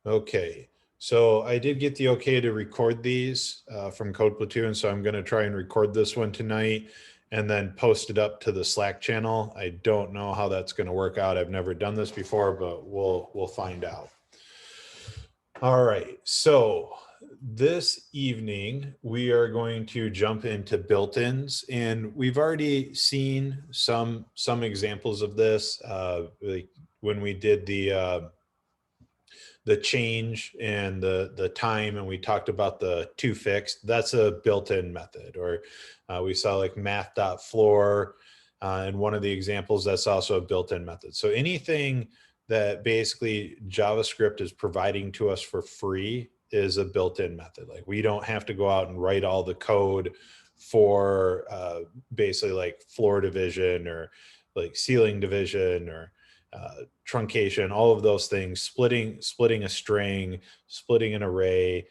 Okay, so I did get the okay to record these from Code Platoon, so I'm going to try and record this one tonight and then post it up to the Slack channel. I don't know how that's going to work out. I've never done this before, but we'll find out. All right, so this evening we are going to jump into built-ins, and we've already seen some examples of this like when we did the change and the time, and we talked about the to fixed. That's a built-in method. Or we saw like math.floor and one of the examples, that's also a built-in method. So anything that basically JavaScript is providing to us for free is a built-in method. Like we don't have to go out and write all the code for basically like floor division or like ceiling division or truncation, all of those things, splitting a string, splitting an array,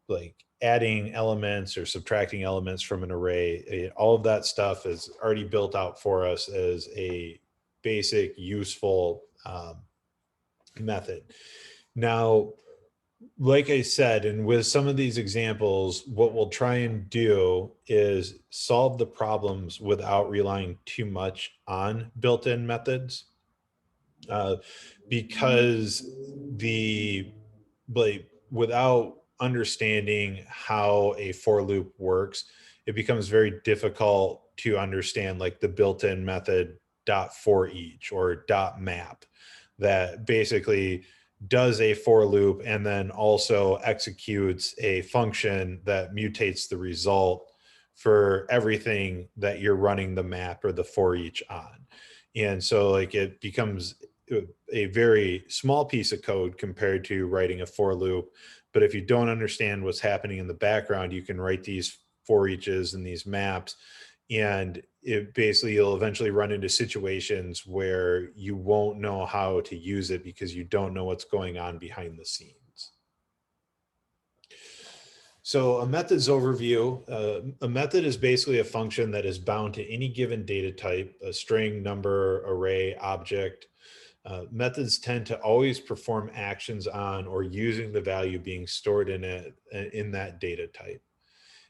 like adding elements or subtracting elements from an array. All of that stuff is already built out for us as a basic, useful method. Now, like I said, and with some of these examples, what we'll try and do is solve the problems without relying too much on built-in methods. Because without understanding how a for loop works, it becomes very difficult to understand like the built-in method .for each or .map that basically does a for loop and then also executes a function that mutates the result for everything that you're running the map or the for each on. And so like it becomes a very small piece of code compared to writing a for loop. But if you don't understand what's happening in the background, you can write these for eaches and these maps, and it basically you'll eventually run into situations where you won't know how to use it because you don't know what's going on behind the scenes. So a methods overview, a method is basically a function that is bound to any given data type, a string, number, array, object. Methods tend to always perform actions on or using the value being stored in that data type.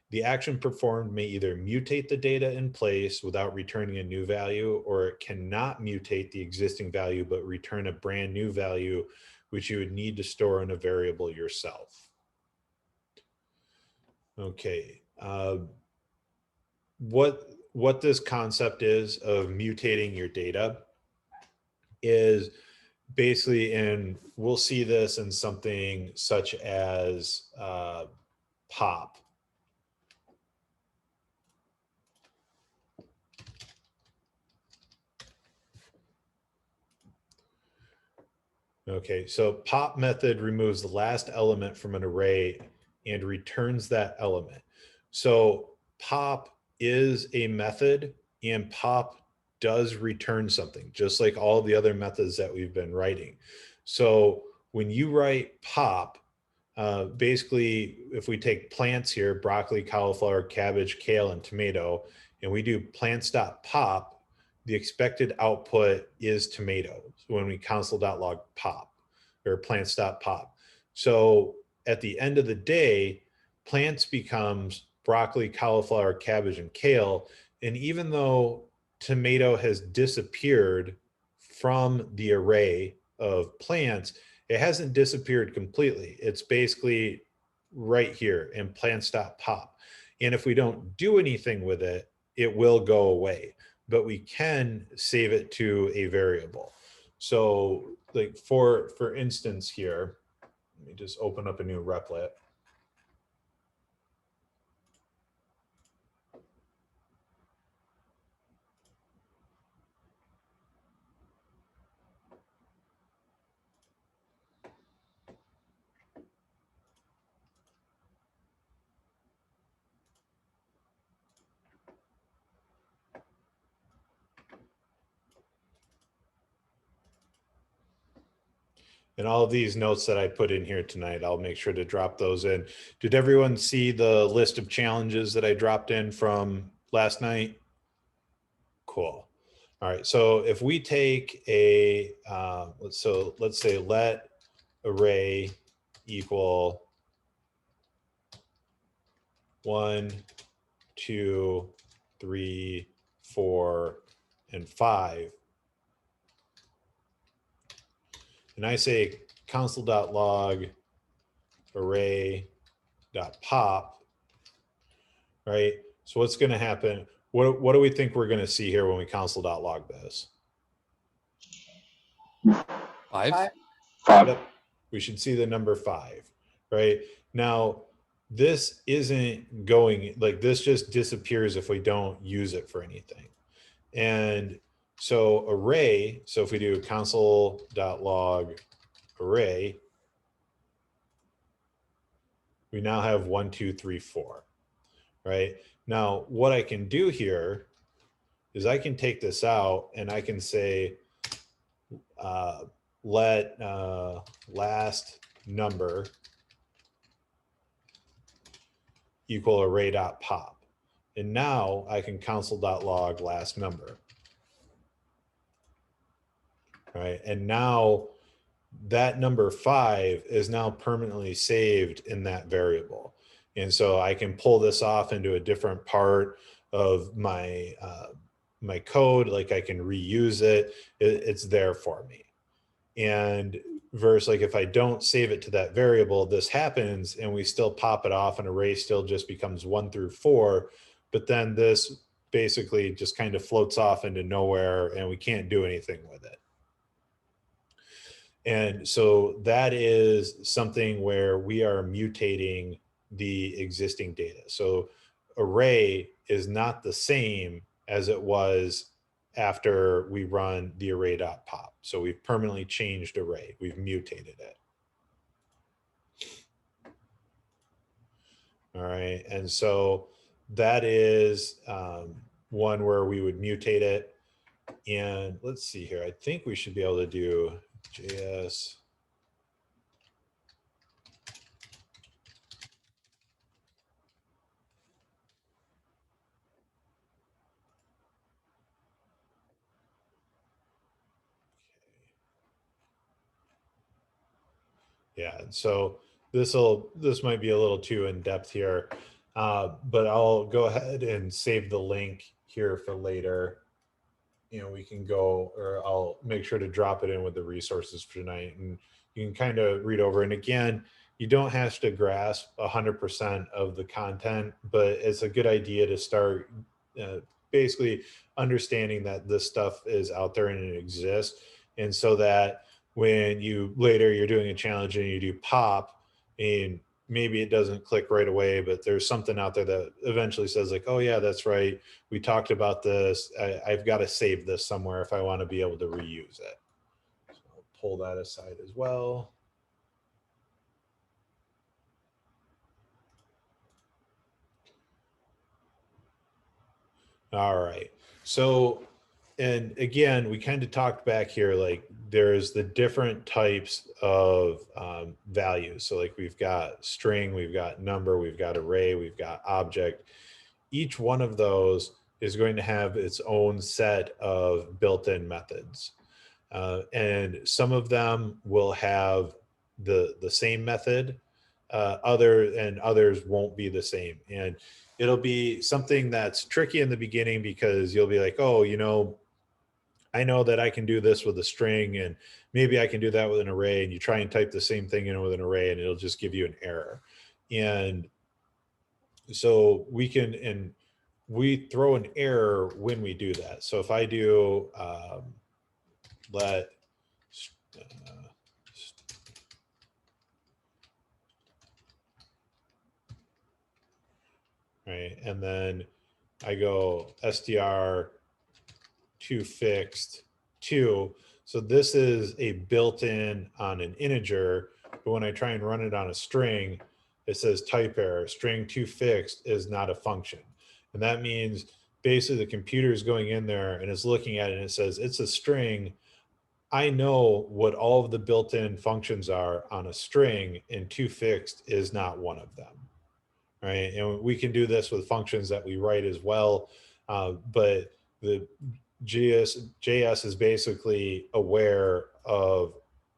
The action performed may either mutate the data in place without returning a new value, or it cannot mutate the existing value but return a brand new value, which you would need to store in a variable yourself. Okay, what this concept is of mutating your data is basically, and we'll see this in something such as pop. Okay, so pop method removes the last element from an array and returns that element. So pop is a method, and pop does return something, just like all the other methods that we've been writing. So when you write pop, basically, if we take plants here, broccoli, cauliflower, cabbage, kale, and tomato, and we do plants.pop, the expected output is tomato when we console.log pop or plants.pop. So at the end of the day, plants becomes broccoli, cauliflower, cabbage, and kale. And even though tomato has disappeared from the array of plants, it hasn't disappeared completely. It's basically right here in plants.pop. And if we don't do anything with it, it will go away, but we can save it to a variable. So like for instance here, let me just open up a new replit. And all of these notes that I put in here tonight, I'll make sure to drop those in. Did everyone see the list of challenges that I dropped in from last night? Cool. All right. So if we take a, let's say let array equal 1, 2, 3, 4, and 5. And I say console.log array.pop, right? So what's going to happen? What do we think we're going to see here when we console.log this? 5. Yep. We should see the number 5, right? Now, this isn't going, like, this just disappears if we don't use it for anything. And so array, so if we do console.log array, we now have 1, 2, 3, 4, right? Now, what I can do here is I can take this out and I can say, let last number equal array.pop. And now I can console.log last number. Right. And now that number 5 is now permanently saved in that variable. And so I can pull this off into a different part of my my code, like I can reuse it. It's there for me. And versus like if I don't save it to that variable, this happens and we still pop it off, and array still just becomes 1 through 4. But then this basically just kind of floats off into nowhere and we can't do anything with it. And so that is something where we are mutating the existing data. So array is not the same as it was after we run the array.pop. So we've permanently changed array. We've mutated it. All right. And so that is one where we would mutate it. And let's see here. I think we should be able to do JS. Yeah, so this might be a little too in depth here, but I'll go ahead and save the link here for later. You know, we can go, or I'll make sure to drop it in with the resources for tonight, and you can kind of read over. And again, you don't have to grasp 100% of the content, but it's a good idea to start basically understanding that this stuff is out there and it exists. And so that when you later you're doing a challenge and you do pop and maybe it doesn't click right away, but there's something out there that eventually says like, oh yeah, that's right, we talked about this, I've got to save this somewhere if I want to be able to reuse it. So I'll pull that aside as well. All right, so, and again, we kind of talked back here, like there's the different types of values. So like we've got string, we've got number, we've got array, we've got object. Each one of those is going to have its own set of built-in methods. And some of them will have the same method, others won't be the same. And it'll be something that's tricky in the beginning because you'll be like, oh, you know, I know that I can do this with a string and maybe I can do that with an array, and you try and type the same thing in with an array and it'll just give you an error. And so we can, and we throw an error when we do that. So if I do let right, and then I go str to fixed 2. So this is a built-in on an integer, but when I try and run it on a string, it says type error, string to fixed is not a function. And that means basically the computer is going in there and is looking at it and it says it's a string. I know what all of the built-in functions are on a string, and to fixed is not one of them. Right. And we can do this with functions that we write as well. But the JS is basically aware of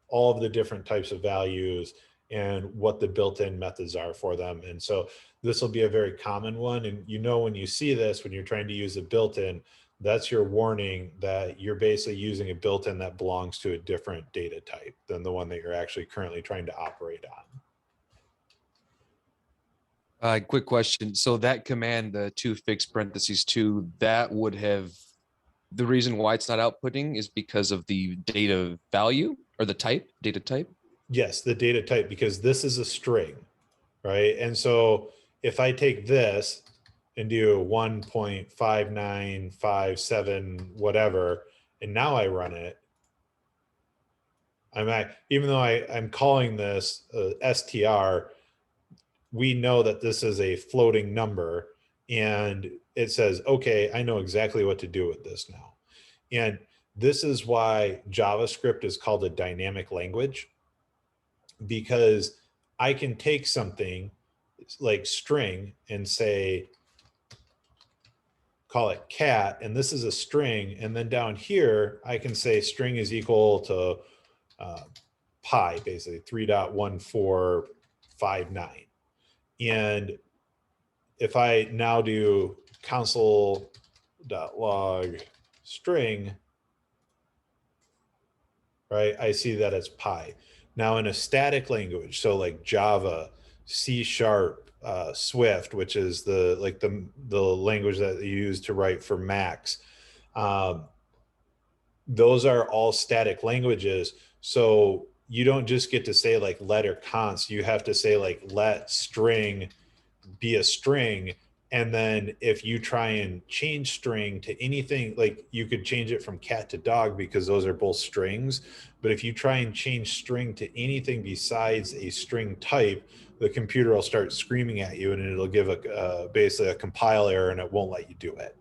all of the different types of values and what the built-in methods are for them. And so this will be a very common one. And you know, when you see this, when you're trying to use a built-in, that's your warning that you're basically using a built-in that belongs to a different data type than the one that you're actually currently trying to operate on. Quick question. So that command, the 2 fixed parentheses 2, that would have, the reason why it's not outputting is because of the data value or the type, data type? Yes, the data type, because this is a string, right? And so if I take this and do 1.5957 whatever, and now I run it, even though I'm calling this str, we know that this is a floating number, and it says, okay, I know exactly what to do with this now. And this is why JavaScript is called a dynamic language, because I can take something like string and say, call it cat, and this is a string. And then down here, I can say string is equal to pi, basically 3.1459. And if I now do console.log string, right, I see that it's pi. Now in a static language, so like Java, C#, Swift, which is the language that you use to write for Macs, those are all static languages. So you don't just get to say like let or const, you have to say like let string be a string. And then if you try and change string to anything, like you could change it from cat to dog because those are both strings. But if you try and change string to anything besides a string type, the computer will start screaming at you, and it'll give basically a compile error, and it won't let you do it.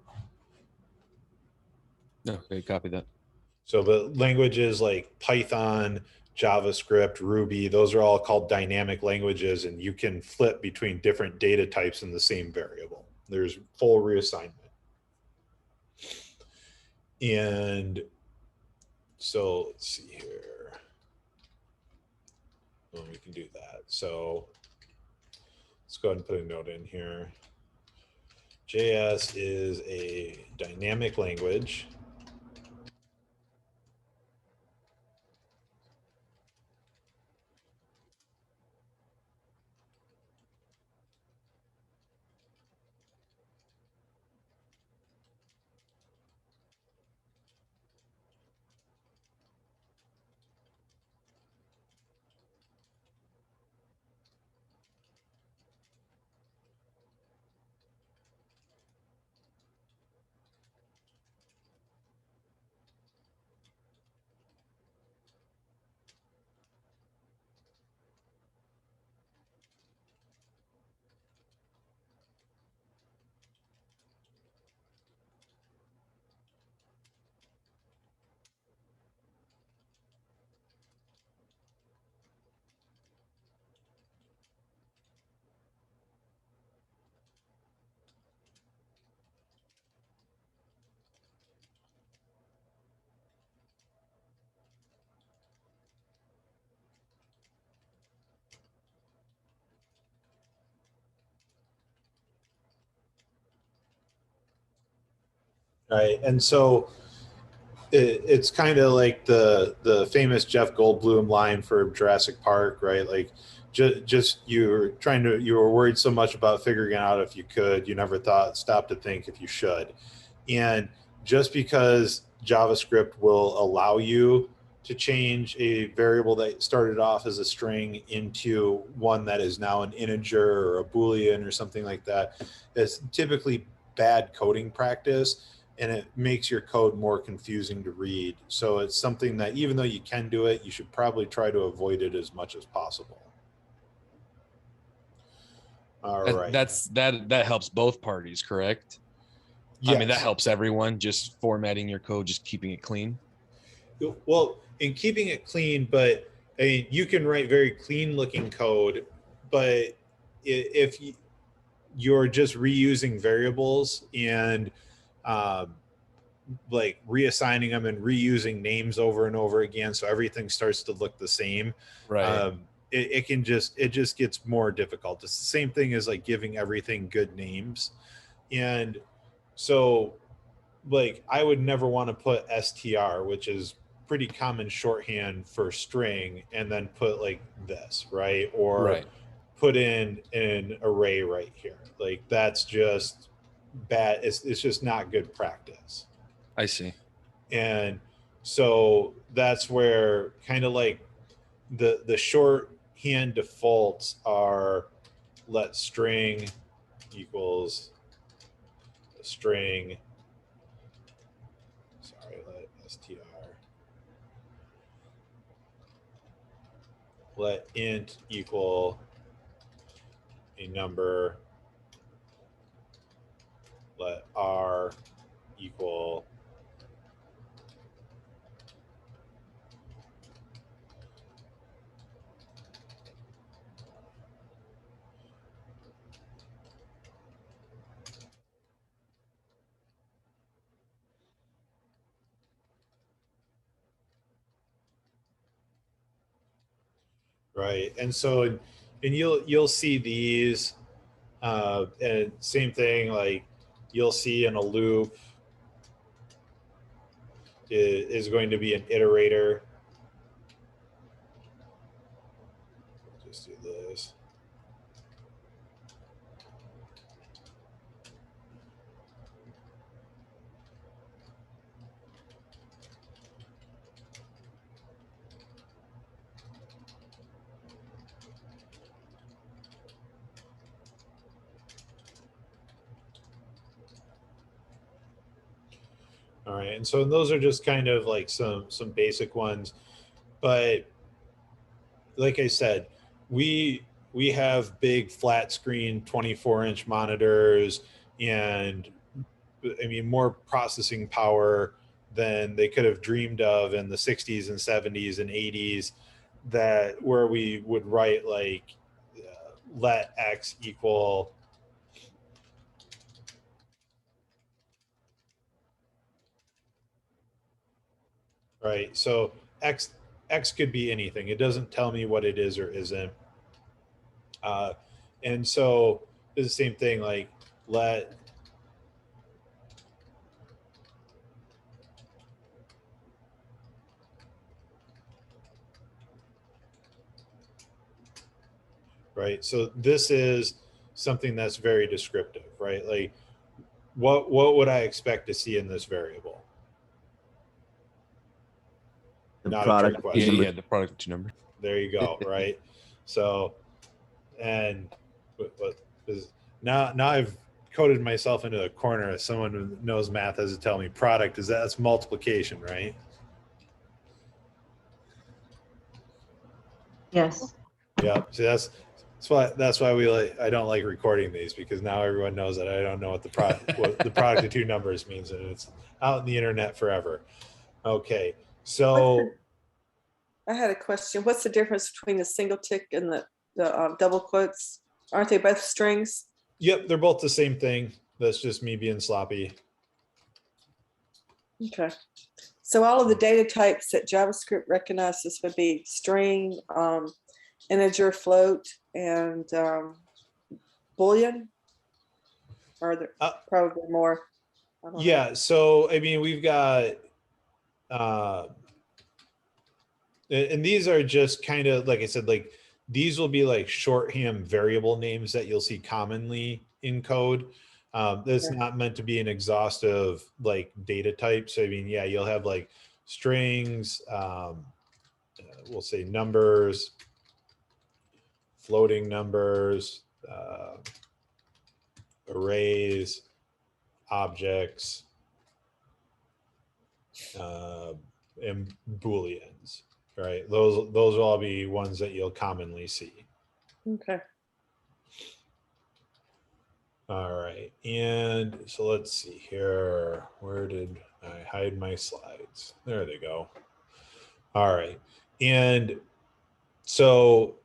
Okay, copy that. So the languages like Python, JavaScript, Ruby, those are all called dynamic languages, and you can flip between different data types in the same variable. There's full reassignment. And so let's see here. Well, we can do that. So let's go ahead and put a note in here. JS is a dynamic language. Right. And so it's kind of like the famous Jeff Goldblum line for Jurassic Park, right? Like just you were worried so much about figuring out if you could, you never stop to think if you should. And just because JavaScript will allow you to change a variable that started off as a string into one that is now an integer or a Boolean or something like that, is typically bad coding practice, and it makes your code more confusing to read. So it's something that even though you can do it, you should probably try to avoid it as much as possible. All right. That helps both parties, correct? Yes. I mean, that helps everyone, just formatting your code, just keeping it clean. Well, in keeping it clean, but I mean, you can write very clean looking code, but if you're just reusing variables and like reassigning them and reusing names over and over again, so everything starts to look the same. Right. It just gets more difficult. It's the same thing as like giving everything good names. And so like I would never want to put str, which is pretty common shorthand for string, and then put like this, right? Or Right. put in an array right here. Like that's just bad. It's just not good practice. I see. And so that's where kind of like the shorthand defaults are let string equals string, sorry, let str, let int equal a number, let r equal right. And so and you'll see these and same thing, like you'll see in a loop is going to be an iterator. Just do this. All right, and so those are just kind of like some basic ones, but like I said, we have big flat screen 24-inch monitors, and I mean more processing power than they could have dreamed of in the 60s and 70s and 80s, that where we would write like let x equal right. So x could be anything. It doesn't tell me what it is or isn't. Uh, and so it's the same thing, like let right. So this is something that's very descriptive, right? Like what would I expect to see in this variable? The Not a trick product question. Yeah, the product two number. There you go, right? So, and what is now I've coded myself into a corner. As someone who knows math has to tell me product is that's multiplication, right? Yes. Yeah. See, that's why we like I don't like recording these, because now everyone knows that I don't know what the product of two numbers means, and it's out in the internet forever. Okay, so I had a question. What's the difference between the single tick and the double quotes? Aren't they both strings? yep, they're both the same thing. That's just me being sloppy. Okay. So all of the data types that JavaScript recognizes would be string, integer, float, and Boolean? Or are there probably more? I don't know. Yeah, so I mean we've got and these are just kind of like I said, like these will be like shorthand variable names that you'll see commonly in code. That's Okay. not meant to be an exhaustive like data type. So I mean, yeah, you'll have like strings, we'll say numbers, floating numbers, arrays, objects, and booleans, right? Those will all be ones that you'll commonly see. Okay. All right, and so let's see here. Where did I hide my slides? There they go. All right, and so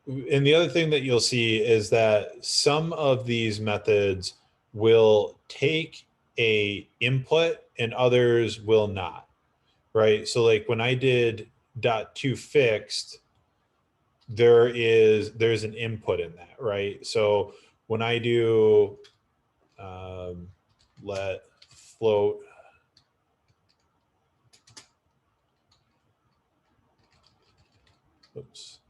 and the other thing that you'll see is that some of these methods will take a input and others will not, right? So like when I did .toFixed, there's an input in that, right? So when I do let float oops,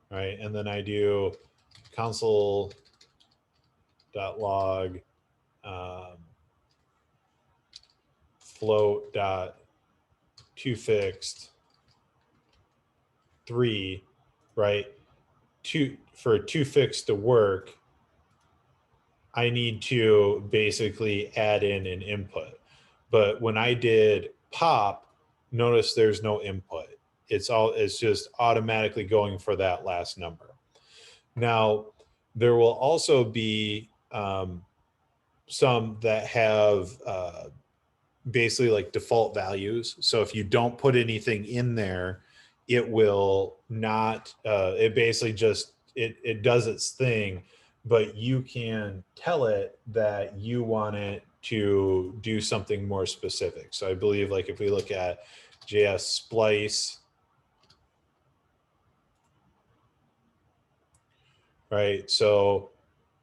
right, and then I do console.log float.toFixed 3, right? For toFixed to work, I need to basically add in an input. But when I did pop, notice there's no input. It's just automatically going for that last number. Now, there will also be some that have basically like default values. So if you don't put anything in there, it will not, it basically just, it does its thing, but you can tell it that you want it to do something more specific. So I believe like if we look at JS Splice, right? So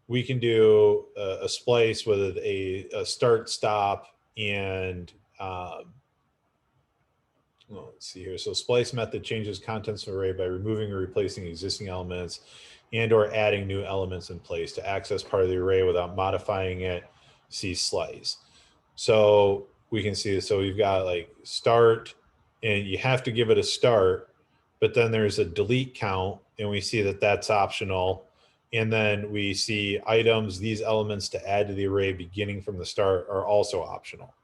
we can do a splice with a start, stop, and well, let's see here. So splice method changes contents of array by removing or replacing existing elements and or adding new elements in place to access part of the array without modifying it. See slice. So we can see, so we've got like start, and you have to give it a start, but then there's a delete count, and we see that that's optional. And then we see items, these elements to add to the array beginning from the start are also optional.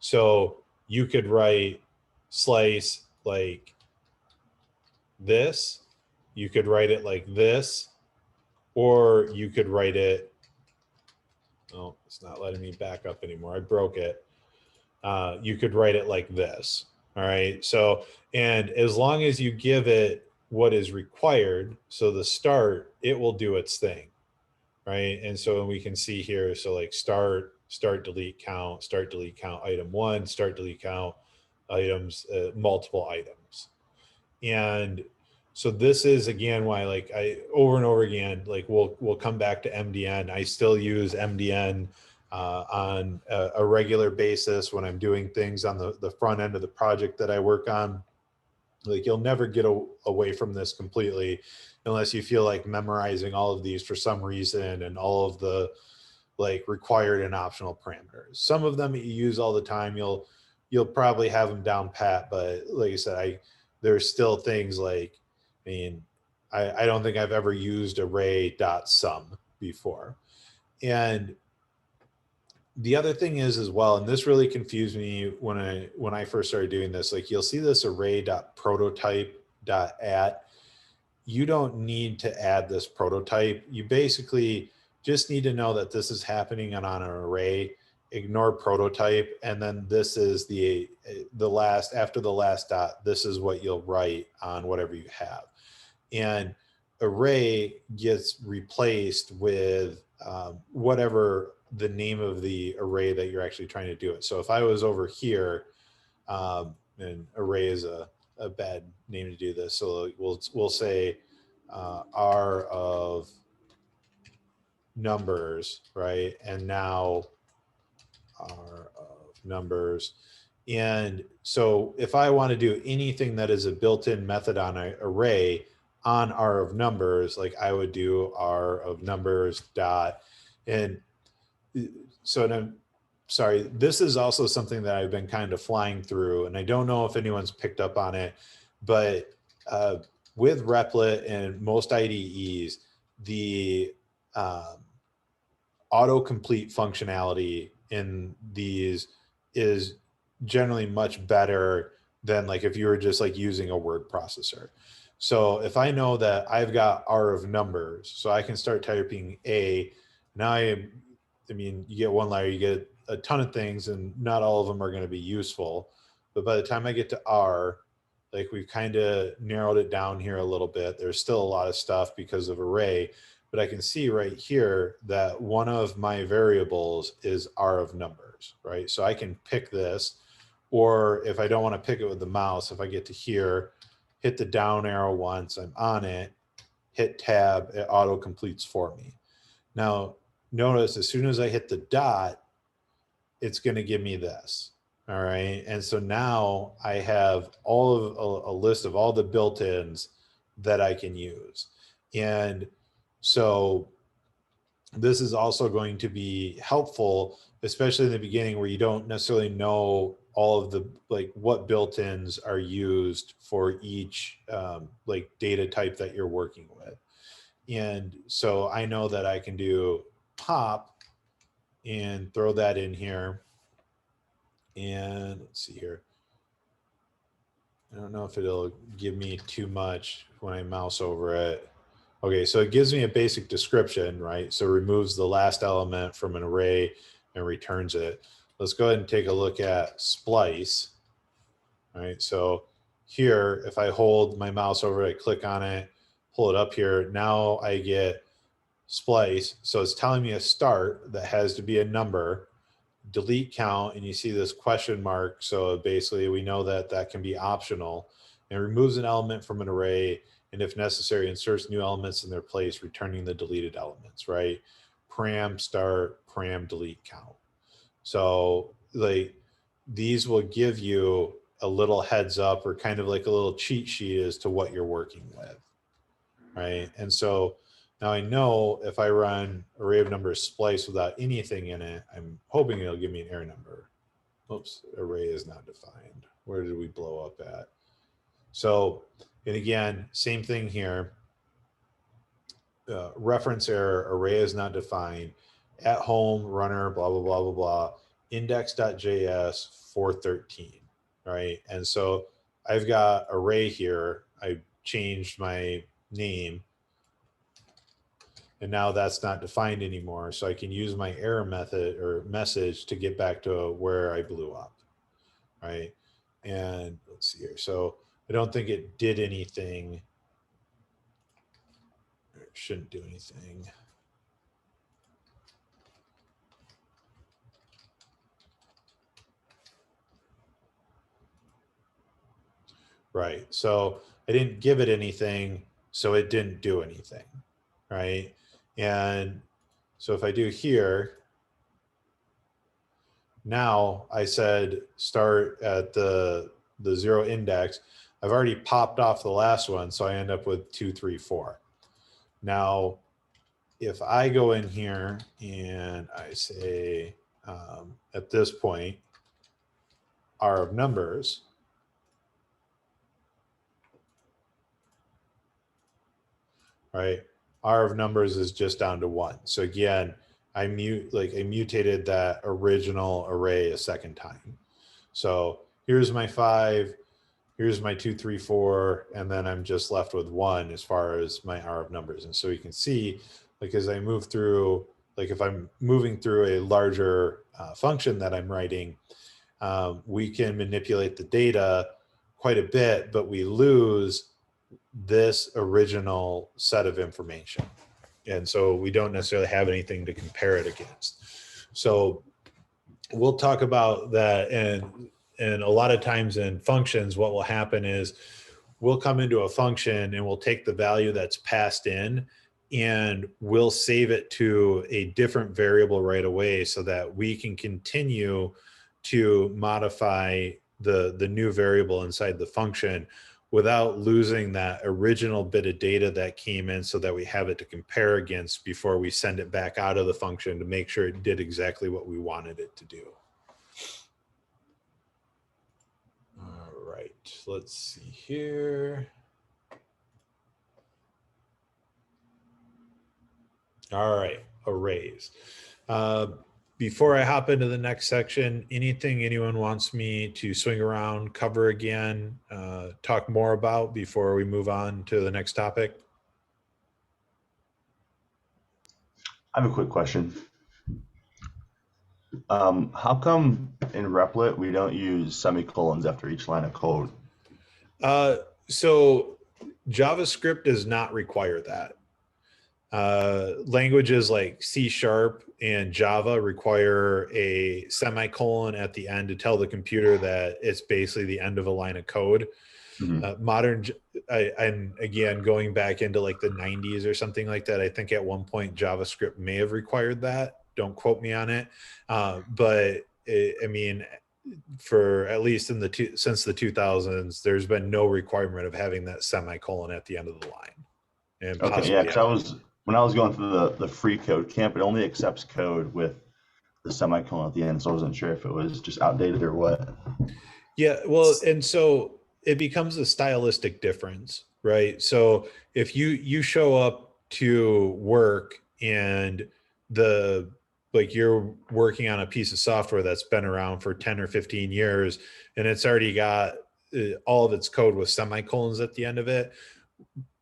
So you could write slice like this, you could write it like this, or you could write it, oh, it's not letting me back up anymore. I broke it. You could write it like this. All right. So, and as long as you give it what is required, so the start, it will do its thing. Right. And so we can see here, so like start, delete count, item 1, start, delete count, items, multiple items. And so this is again why, like, I over and over again, like we'll come back to MDN. I still use MDN on a regular basis when I'm doing things on the front end of the project that I work on. Like you'll never get away from this completely unless you feel like memorizing all of these for some reason and all of the like required and optional parameters. Some of them you use all the time, you'll probably have them down pat, but like I said, there's still things like, I mean, I don't think I've ever used array.sum before. And the other thing is as well, and this really confused me when I first started doing this, like you'll see this array.prototype.at. You don't need to add this prototype. You basically just need to know that this is happening on an array. Ignore prototype, and then this is the last, after the last dot, this is what you'll write on whatever you have. And array gets replaced with whatever the name of the array that you're actually trying to do it. So if I was over here, and array is a bad name to do this, so we'll say R of numbers, right? And now R of numbers. And so if I want to do anything that is a built-in method on an array on R of numbers, like I would do R of numbers dot, and so, and I'm sorry, this is also something that I've been kind of flying through, and I don't know if anyone's picked up on it, but with Replit and most IDEs, the autocomplete functionality in these is generally much better than like if you were just like using a word processor. So if I know that I've got R of numbers, so I can start typing A. Now I mean, you get one letter, you get a ton of things, and not all of them are going to be useful. But by the time I get to R, like we've kind of narrowed it down here a little bit. There's still a lot of stuff because of array, but I can see right here that one of my variables is R of numbers, right? So I can pick this, or if I don't want to pick it with the mouse, if I get to here, hit the down arrow once, I'm on it, hit tab, it auto completes for me. Now, notice as soon as I hit the dot, it's going to give me this. All right. And so now I have all of a list of all the built-ins that I can use. And so this is also going to be helpful, especially in the beginning where you don't necessarily know all of the, like what built-ins are used for each like data type that you're working with. And so I know that I can do pop and throw that in here. And let's see here. I don't know if it'll give me too much when I mouse over it. Okay, so it gives me a basic description, right? So it removes the last element from an array and returns it. Let's go ahead and take a look at Splice. All right, so here, if I hold my mouse over it, click on it, pull it up here, now I get Splice. So it's telling me a start that has to be a number, delete count, and you see this question mark. So basically we know that that can be optional, and removes an element from an array, and if necessary inserts new elements in their place, returning the deleted elements, right? Param start, param delete count. So like these will give you a little heads up, or kind of like a little cheat sheet as to what you're working with, right? And so now I know if I run array of numbers splice without anything in it, I'm hoping it'll give me an error number. Oops, array is not defined. Where did we blow up at? So, and again, same thing here. Reference error, array is not defined. At home, runner, blah, blah, blah, blah, blah. Index.js 413, right? And so I've got array here. I changed my name, and now that's not defined anymore. So I can use my error method or message to get back to where I blew up, right? And let's see here. So I don't think it did anything. It shouldn't do anything. Right. So I didn't give it anything, so it didn't do anything, right? And so if I do here, now I said start at the 0 index. I've already popped off the last one, so I end up with 2, 3, 4. Now, if I go in here and I say at this point, R of numbers, right? R of numbers is just down to 1. So again, I mutated that original array a second time. So here's my 5, here's my 2, 3, 4, and then I'm just left with 1 as far as my R of numbers. And so you can see, like as I move through, like if I'm moving through a larger function that I'm writing, we can manipulate the data quite a bit, but we lose this original set of information. And so we don't necessarily have anything to compare it against. So we'll talk about that. And a lot of times in functions, what will happen is we'll come into a function and we'll take the value that's passed in and we'll save it to a different variable right away so that we can continue to modify the new variable inside the function without losing that original bit of data that came in, so that we have it to compare against before we send it back out of the function to make sure it did exactly what we wanted it to do. All right, let's see here. All right, arrays. Before I hop into the next section, anything anyone wants me to swing around, cover again, talk more about before we move on to the next topic? I have a quick question. How come in Replit we don't use semicolons after each line of code? So JavaScript does not require that. Languages like C# and Java require a semicolon at the end to tell the computer that it's basically the end of a line of code. And again, going back into like the 90s or something like that, I think at one point JavaScript may have required that. Don't quote me on it. But I mean, for at least since the 2000s, there's been no requirement of having that semicolon at the end of the line. And Okay, yeah, because when I was going through the free code camp, it only accepts code with the semicolon at the end, so I wasn't sure if it was just outdated or what. Yeah, well, and so it becomes a stylistic difference, right? So if you show up to work and you're working on a piece of software that's been around for 10 or 15 years and it's already got all of its code with semicolons at the end of it,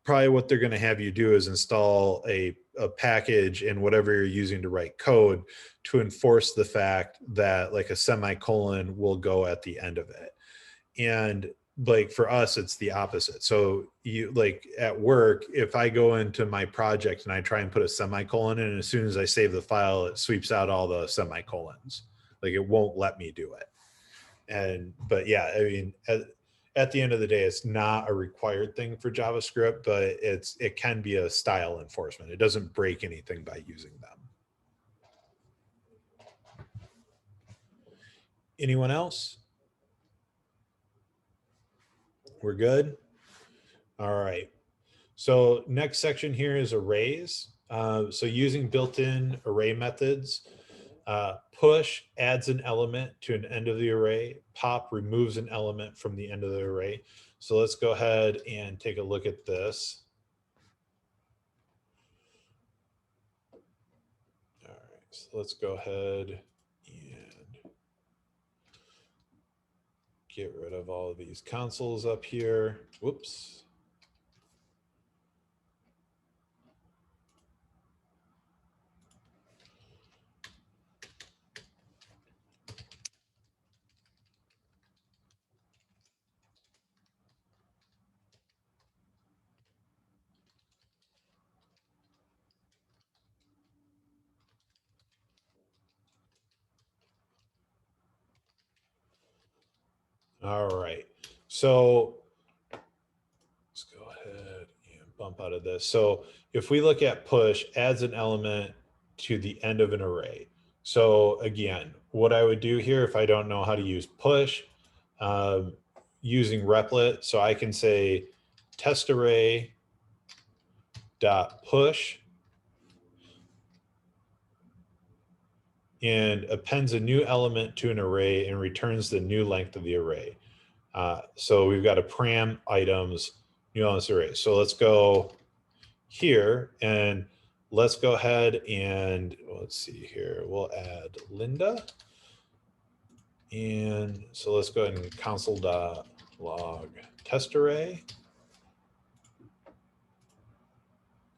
probably what they're going to have you do is install a package in whatever you're using to write code to enforce the fact that like a semicolon will go at the end of it. And like for us, it's the opposite. So you like at work, if I go into my project and I try and put a semicolon in, and as soon as I save the file, it sweeps out all the semicolons. Like it won't let me do it. But yeah, I mean, at the end of the day, it's not a required thing for JavaScript, but it can be a style enforcement. It doesn't break anything by using them. Anyone else? We're good? All right. So next section here is arrays. So using built-in array methods, push adds an element to an end of the array. Pop removes an element from the end of the array. So let's go ahead and take a look at this. All right, so let's go ahead and get rid of all of these consoles up here. Whoops. All right, so let's go ahead and bump out of this. So if we look at push, adds an element to the end of an array. So again, what I would do here if I don't know how to use push, using replit, so I can say test array dot push and appends a new element to an array and returns the new length of the array. So we've got a param items new elements array. So let's go here and let's go ahead and let's see here. We'll add Linda. And so let's go ahead and console.log test array.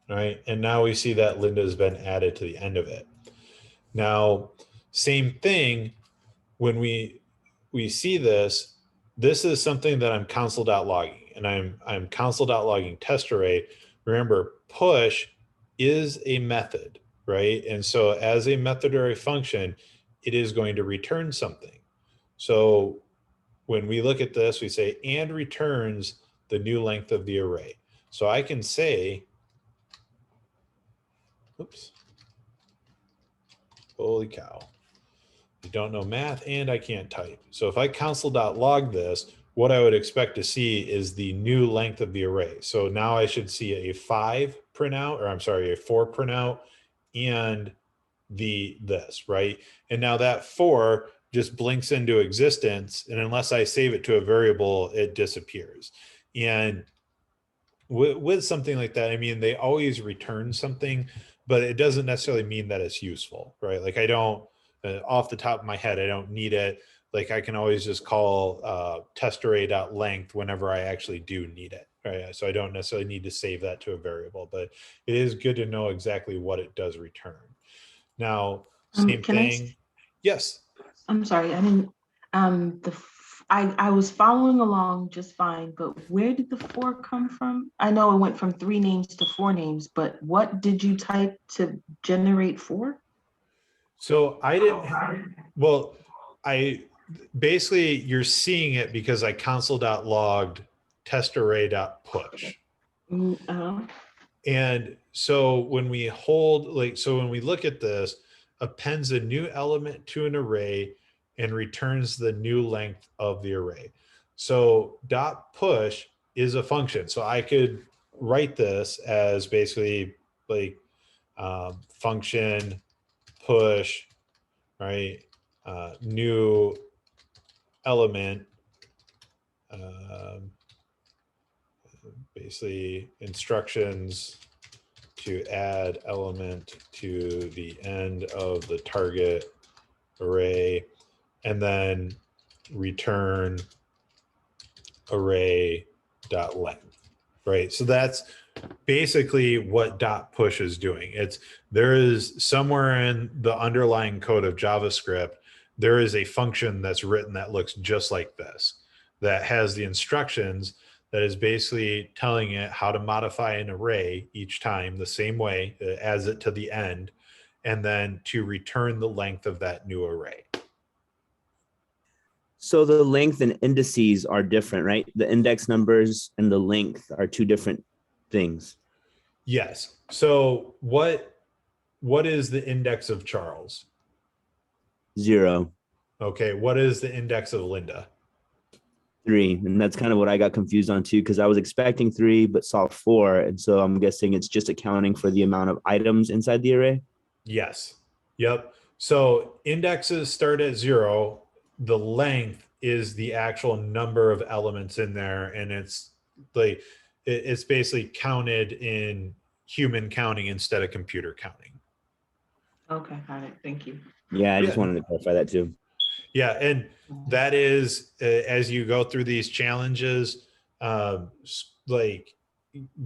All right, and now we see that Linda has been added to the end of it. Now, same thing when we see this, this is something that I'm console.logging, and I'm console.logging test array. Remember, push is a method, right? And so as a method or a function, it is going to return something. So when we look at this, we say and returns the new length of the array. So I can say, oops, holy cow. I don't know math and I can't type. So if I console.log this, what I would expect to see is the new length of the array. So now I should see a 5 printout, or I'm sorry, a 4 printout and this, right? And now that 4 just blinks into existence, and unless I save it to a variable, it disappears. And with something like that, I mean, they always return something, but it doesn't necessarily mean that it's useful, right? Like I don't, off the top of my head, I don't need it. Like I can always just call test array.length whenever I actually do need it, right? So I don't necessarily need to save that to a variable, but it is good to know exactly what it does return. Now, same thing. Yes. I'm sorry. I mean, the I was following along just fine, but where did the 4 come from? I know it went from 3 names to 4 names, but what did you type to generate 4? So I didn't, well, I basically, you're seeing it because I console.logged test array.push. Uh-huh. And so when we hold, like, so when we look at this, appends a new element to an array and returns the new length of the array. So dot push is a function. So I could write this as basically like function push, right? New element, basically instructions to add element to the end of the target array, and then return array dot length, right? So that's basically what dot push is doing. It's there is somewhere in the underlying code of JavaScript, there is a function that's written that looks just like this, that has the instructions that is basically telling it how to modify an array each time the same way, adds it to the end, and then to return the length of that new array. So the length and indices are different, right? The index numbers and the length are 2 different things. Yes. So what is the index of Charles? 0, Okay. What is the index of Linda? 3. And that's kind of what I got confused on too, because I was expecting 3, but saw 4. And so I'm guessing it's just accounting for the amount of items inside the array. Yes. Yep. So indexes start at 0. The length is the actual number of elements in there. And it's like, it's basically counted in human counting instead of computer counting. Okay, got it. Thank you. Yeah, I just Yeah. wanted to clarify that too. Yeah. And that is, as you go through these challenges, like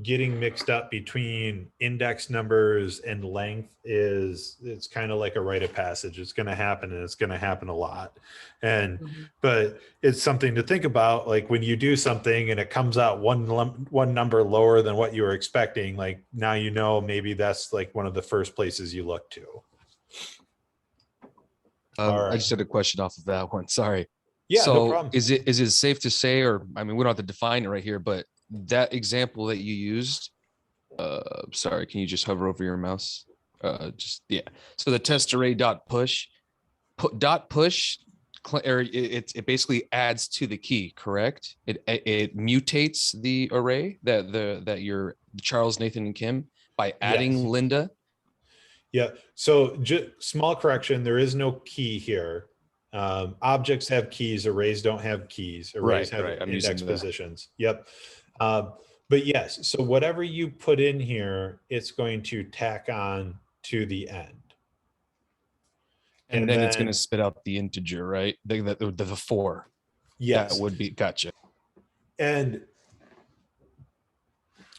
getting mixed up between index numbers and length it's kind of like a rite of passage. It's going to happen, and it's going to happen a lot. And but it's something to think about, like when you do something and it comes out one number lower than what you were expecting, like now you know maybe that's like one of the first places you look to. All right. I just had a question off of that one. Sorry. Yeah, So no problem. is it safe to say, or I mean, we don't have to define it right here, but that example that you used, sorry, can you just hover over your mouse? Just yeah. So the test array dot push, or it basically adds to the key, correct? It mutates the array that your Charles, Nathan, and Kim by adding Yes. Linda. Yeah. So just small correction. There is no key here. Objects have keys. Arrays don't have keys. Arrays have I'm index using the- positions. Yep. But yes, so whatever you put in here, it's going to tack on to the end. And then it's going to spit out the integer, right? The 4. Yes. That would be, gotcha. And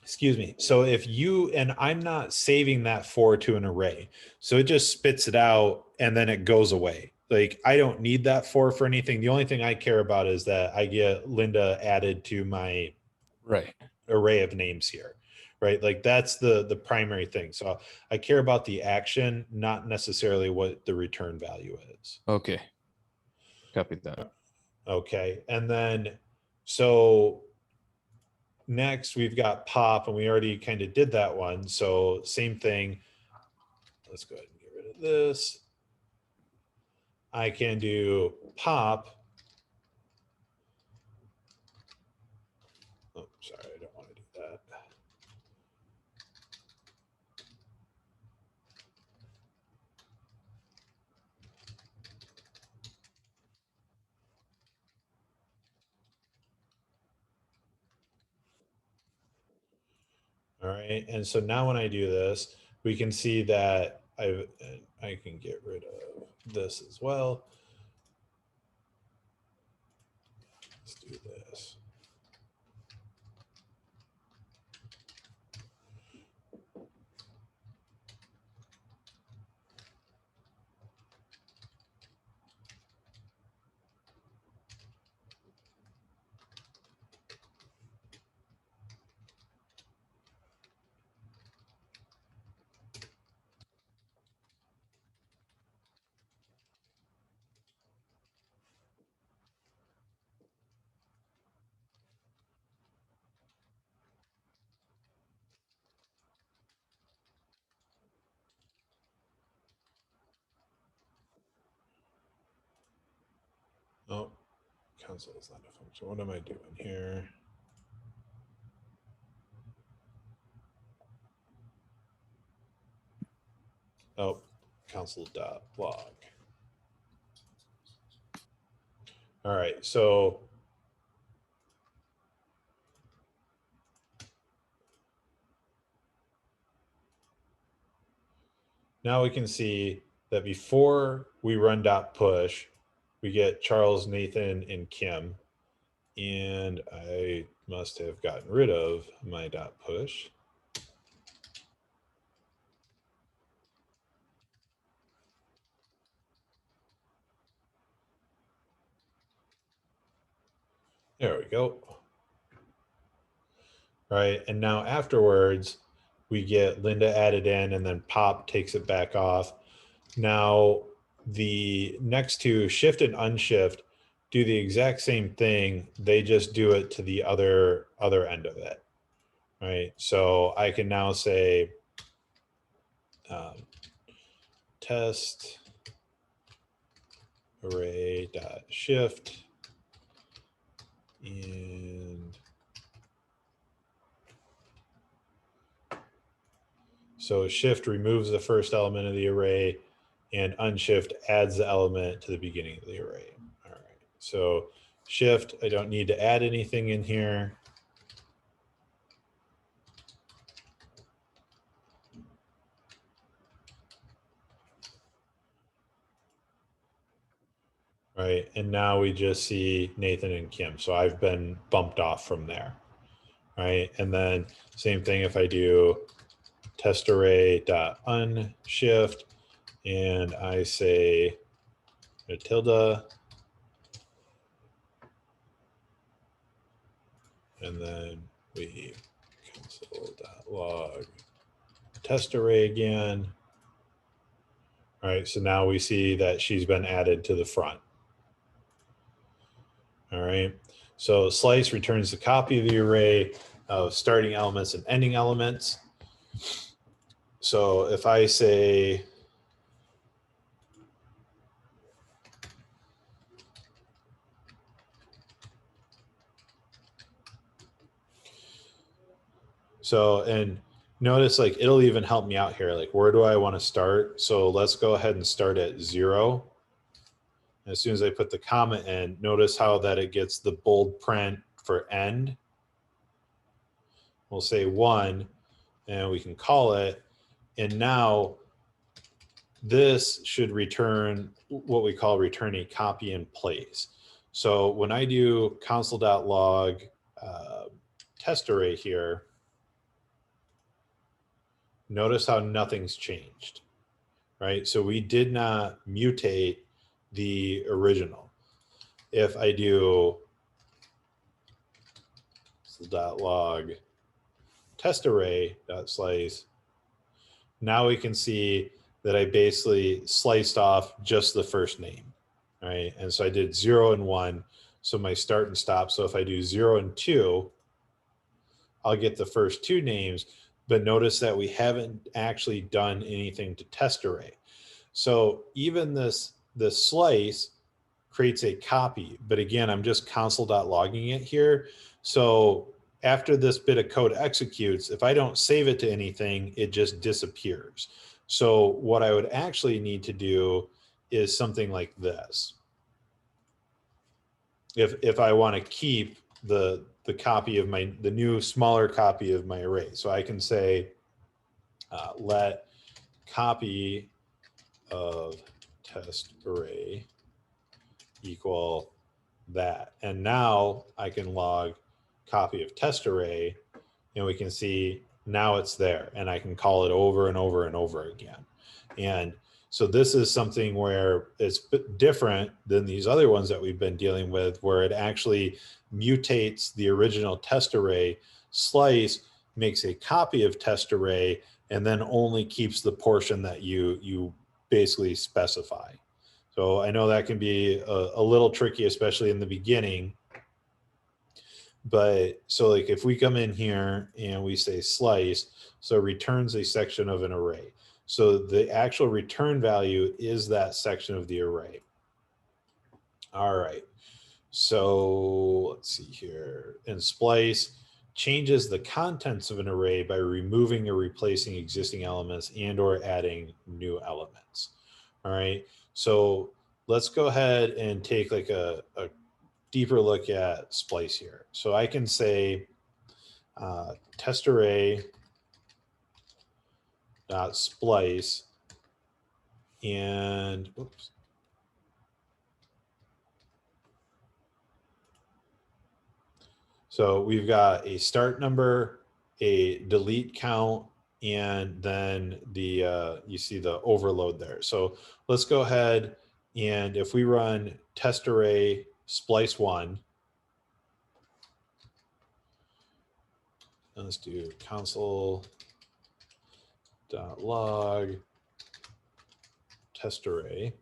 excuse me. So if you, and I'm not saving that 4 to an array. So it just spits it out and then it goes away. Like I don't need that 4 for anything. The only thing I care about is that I get Linda added to my array of names here, right? Like that's the primary thing. So I care about the action, not necessarily what the return value is. Okay. Copy that. Okay. And then, so next we've got pop, and we already kind of did that one. So same thing. Let's go ahead and get rid of this. I can do pop. Oh, sorry, I don't want to do that. All right, and so now when I do this, we can see that I can get rid of this as well. Let's do this. console is not a function. What am I doing here? Oh, console.log. All right, so now we can see that before we run .push, we get Charles, Nathan, and Kim. And I must have gotten rid of my .push. There we go. All right, and now afterwards, we get Linda added in and then Pop takes it back off. Now, the next two, shift and unshift, do the exact same thing. They just do it to the other end of it, right? So I can now say test array dot shift, and so shift removes the first element of the array, and unshift adds the element to the beginning of the array. All right, so shift, I don't need to add anything in here. Right, and now we just see Nathan and Kim. So I've been bumped off from there. Right, and then same thing if I do test array dot unshift, and I say tilde, and then we console.log test array again. All right, so now we see that she's been added to the front. All right, so slice returns the copy of the array of starting elements and ending elements. So if I say so, and notice like it'll even help me out here. Like, where do I want to start? So let's go ahead and start at 0. As soon as I put the comma in, notice how that it gets the bold print for end. We'll say 1, and we can call it. And now this should return what we call return a copy in place. So when I do console.log test array here, notice how nothing's changed, right? So we did not mutate the original. If I do .log test array .slice, now we can see that I basically sliced off just the first name, right? And so I did 0 and 1, so my start and stop. So if I do 0 and 2, I'll get the first 2 names, but notice that we haven't actually done anything to test array. So even this slice creates a copy, but again, I'm just console.logging it here. So after this bit of code executes, if I don't save it to anything, it just disappears. So what I would actually need to do is something like this. If I want to keep the copy of the new smaller copy of my array. So I can say let copy of test array equal that. And now I can log copy of test array, and we can see now it's there, and I can call it over and over and over again. And so this is something where it's different than these other ones that we've been dealing with, where it actually mutates the original test array. Slice makes a copy of test array and then only keeps the portion that you basically specify. So I know that can be a little tricky, especially in the beginning. But so like if we come in here and we say slice, so returns a section of an array. So the actual return value is that section of the array. All right. So let's see here. In Splice, changes the contents of an array by removing or replacing existing elements and or adding new elements. All right. So let's go ahead and take like a deeper look at Splice here. So I can say test array dot splice and oops. So we've got a start number, a delete count, and then the you see the overload there. So let's go ahead and if we run test array splice one, let's do console.log test array,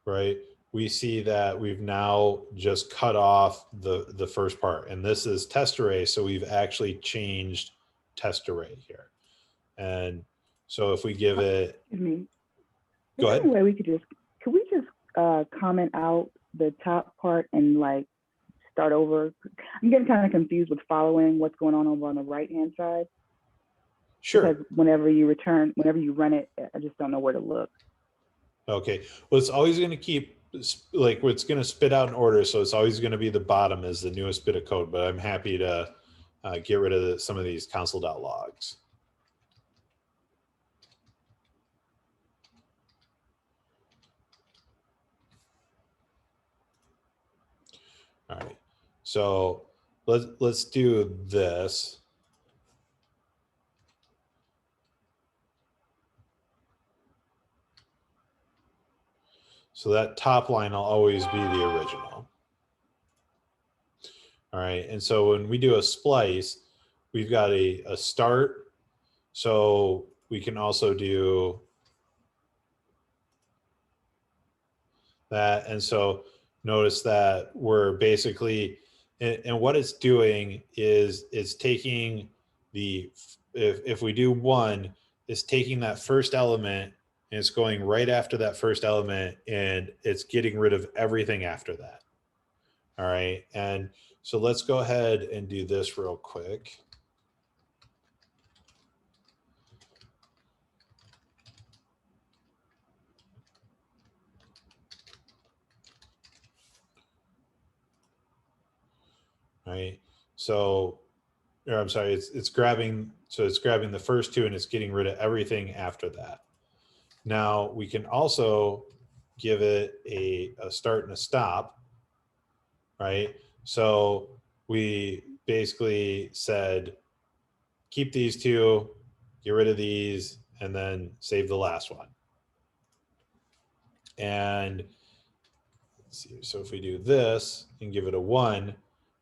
right? We see that we've now just cut off the first part, and this is test array. So we've actually changed test array here. And so if we give it, Excuse me. Go ahead. Is there any way could we just comment out the top part and like start over? I'm getting kind of confused with following what's going on over on the right-hand side. sure. Because whenever you run it, I just don't know where to look. Okay. Well, it's always going to keep like it's going to spit out an order. So it's always going to be the bottom as the newest bit of code, but I'm happy to get rid of some of these console.logs. All right. So let's do this. So that top line will always be the original. All right. And so when we do a splice, we've got a start. So we can also do that. And so notice that we're basically, and what it's doing is it's taking if we do one, it's taking that first element and it's going right after that first element and it's getting rid of everything after that. All right. And so let's go ahead and do this real quick. Right. So, or I'm sorry, it's grabbing the first two and it's getting rid of everything after that. Now we can also give it a start and a stop, right? So we basically said, keep these two, get rid of these, and then save the last one. And let's see, so if we do this and give it a 1,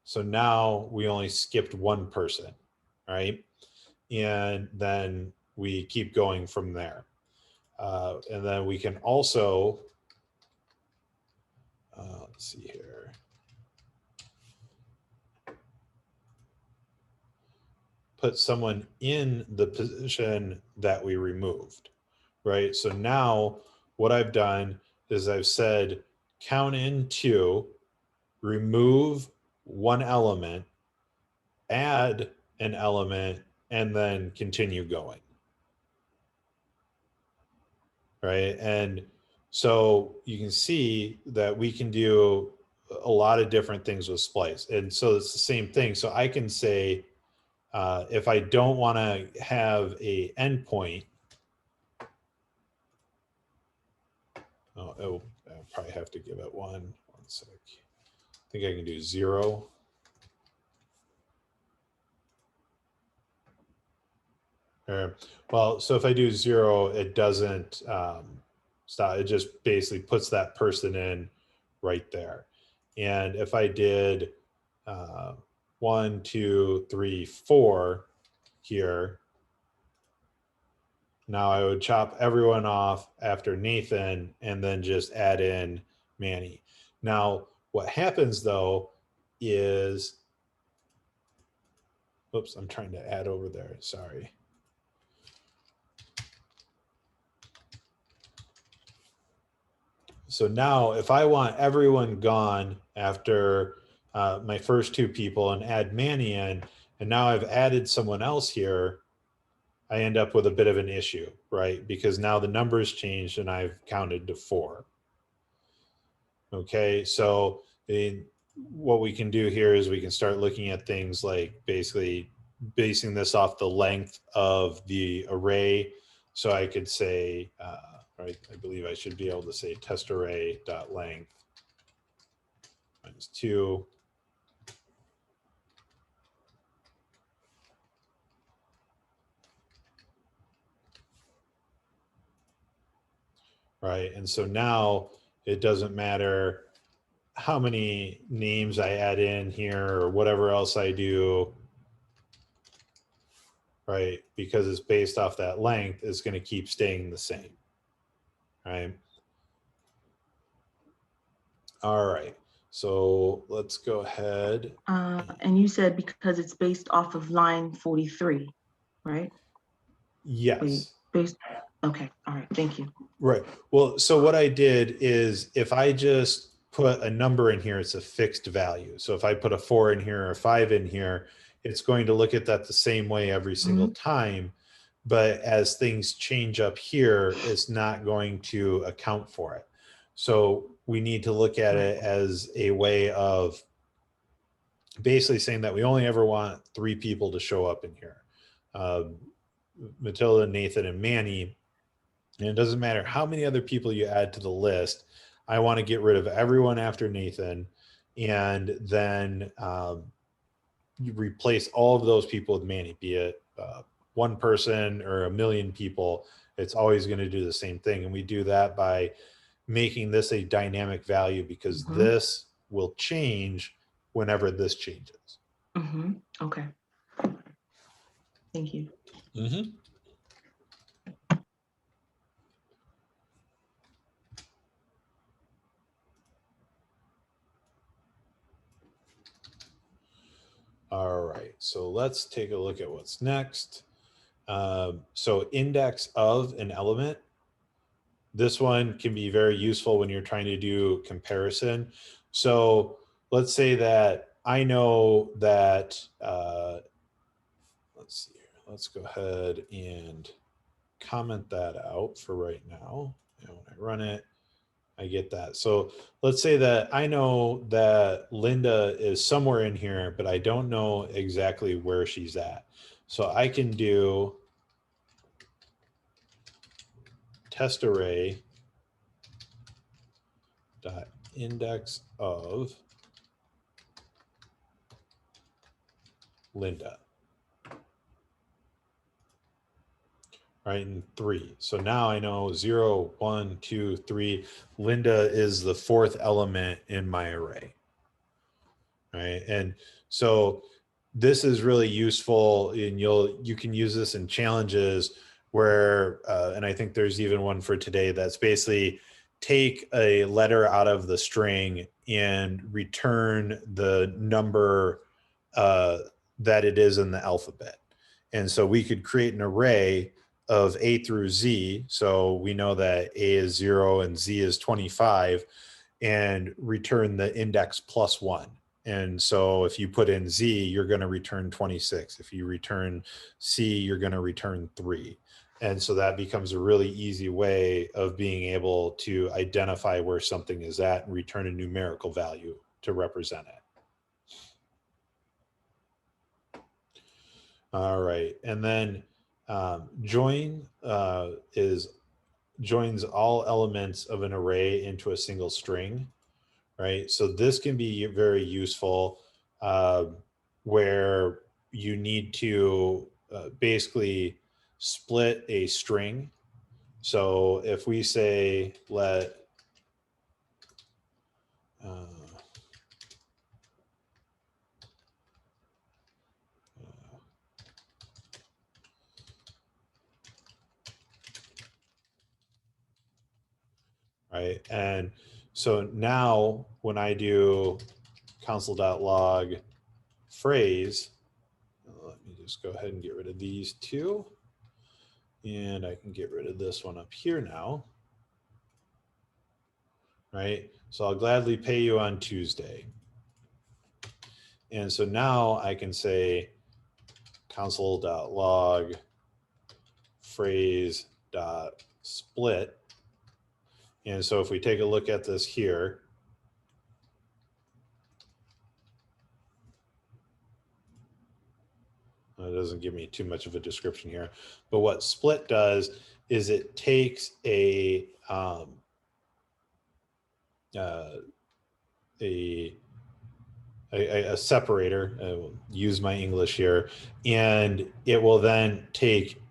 so now we only skipped one person, right? And then we keep going from there. And then we can also, let's see here. Put someone in the position that we removed, right? So now what I've done is I've said count in 2, remove one element, add an element, and then continue going. Right. And so you can see that we can do a lot of different things with Splice. And so it's the same thing. So I can say, if I don't want to have a endpoint, I'll probably have to give it one sec. I think I can do 0. Well, so if I do 0, it doesn't stop. It just basically puts that person in right there. And if I did 1, 2, 3, 4 here, now I would chop everyone off after Nathan and then just add in Manny. Now, what happens though is, oops, I'm trying to add over there. Sorry. So now if I want everyone gone after my first two people and add Manny in, and now I've added someone else here, I end up with a bit of an issue, right? Because now the numbers changed and I've counted to 4. Okay, so what we can do here is we can start looking at things like basically basing this off the length of the array. So I could say, right, I believe I should be able to say test array dot length -2. Right, and so now it doesn't matter how many names I add in here or whatever else I do, right? Because it's based off that length, it's going to keep staying the same, right? All right, so let's go ahead. And you said because it's based off of line 43, right? Yes. Wait, based, okay, all right, thank you. Right. Well, so what I did is if I just put a number in here, it's a fixed value. So if I put a 4 in here or a 5 in here, it's going to look at that the same way every single time. But as things change up here, it's not going to account for it. So we need to look at it as a way of basically saying that we only ever want 3 people to show up in here. Matilda, Nathan, and Manny. And it doesn't matter how many other people you add to the list. I want to get rid of everyone after Nathan, and then you replace all of those people with Manny, be it one person or a million people. It's always going to do the same thing. And we do that by making this a dynamic value because this will change whenever this changes. Okay. Thank you. All right, so let's take a look at what's next. So index of an element. This one can be very useful when you're trying to do comparison. So let's say that I know that, let's see here. Let's go ahead and comment that out for right now. And when I run it, I get that. So let's say that I know that Linda is somewhere in here, but I don't know exactly where she's at. So I can do test array dot index of Linda. Right, and 3. So now I know 0, 1, 2, 3. Linda is the 4th element in my array. Right, and so this is really useful, and you can use this in challenges where, and I think there's even one for today that's basically take a letter out of the string and return the number that it is in the alphabet. And so we could create an array of A through Z. So we know that A is 0 and Z is 25, and return the index +1. And so if you put in Z, you're going to return 26. If you return C, you're going to return 3. And so that becomes a really easy way of being able to identify where something is at and return a numerical value to represent it. All right. And then join joins all elements of an array into a single string. Right, so this can be very useful where you need to basically split a string. So if we say let right, and so now when I do console.log phrase, let me just go ahead and get rid of these two. And I can get rid of this one up here now. right? So I'll gladly pay you on Tuesday. And so now I can say console.log phrase.split. And so if we take a look at this here, it doesn't give me too much of a description here, but what split does is it takes a separator, I will use my English here, and it will then take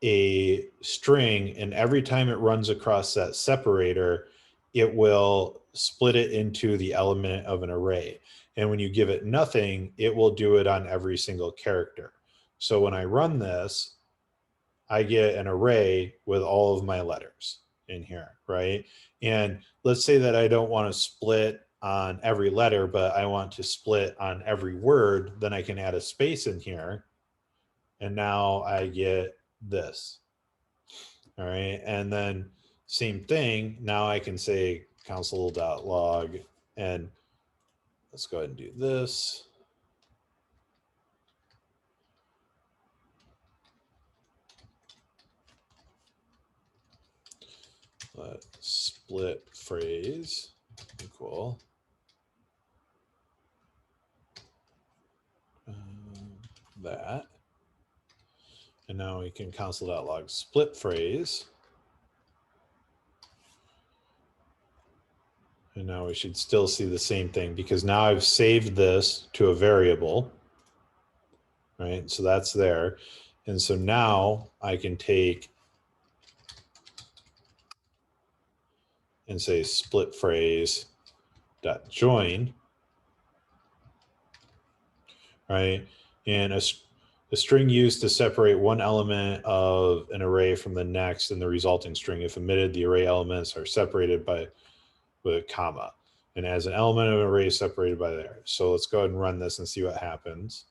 a string, and every time it runs across that separator, it will split it into the element of an array. And when you give it nothing, it will do it on every single character. So when I run this, I get an array with all of my letters in here, right? And let's say that I don't want to split on every letter, but I want to split on every word, then I can add a space in here. And now I get this. All right. And then same thing. Now I can say console.log, and let's go ahead and do this. Let split phrase equal that. And now we can console.log split phrase. And now we should still see the same thing, because now I've saved this to a variable, right? So that's there. And so now I can take and say split phrase dot join, right? And a string used to separate one element of an array from the next in the resulting string. If omitted, the array elements are separated by with a comma, and as an element of an array separated by there. So let's go ahead and run this and see what happens,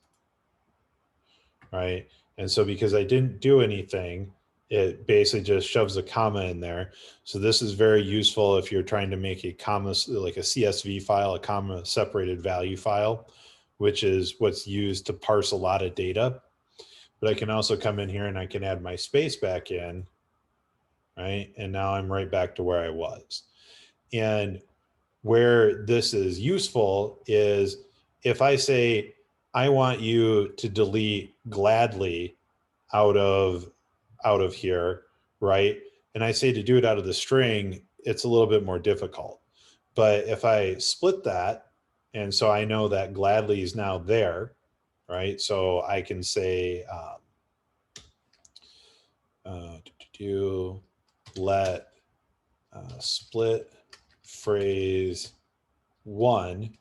right? And so because I didn't do anything, it basically just shoves a comma in there. So this is very useful if you're trying to make a comma, like a CSV file, a comma separated value file, which is what's used to parse a lot of data. But I can also come in here and I can add my space back in, right? And now I'm right back to where I was. And where this is useful is if I say, I want you to delete gladly out of here, right? And I say to do it out of the string, it's a little bit more difficult. But if I split that, and so I know that gladly is now there, right? So I can say, let split phrase 1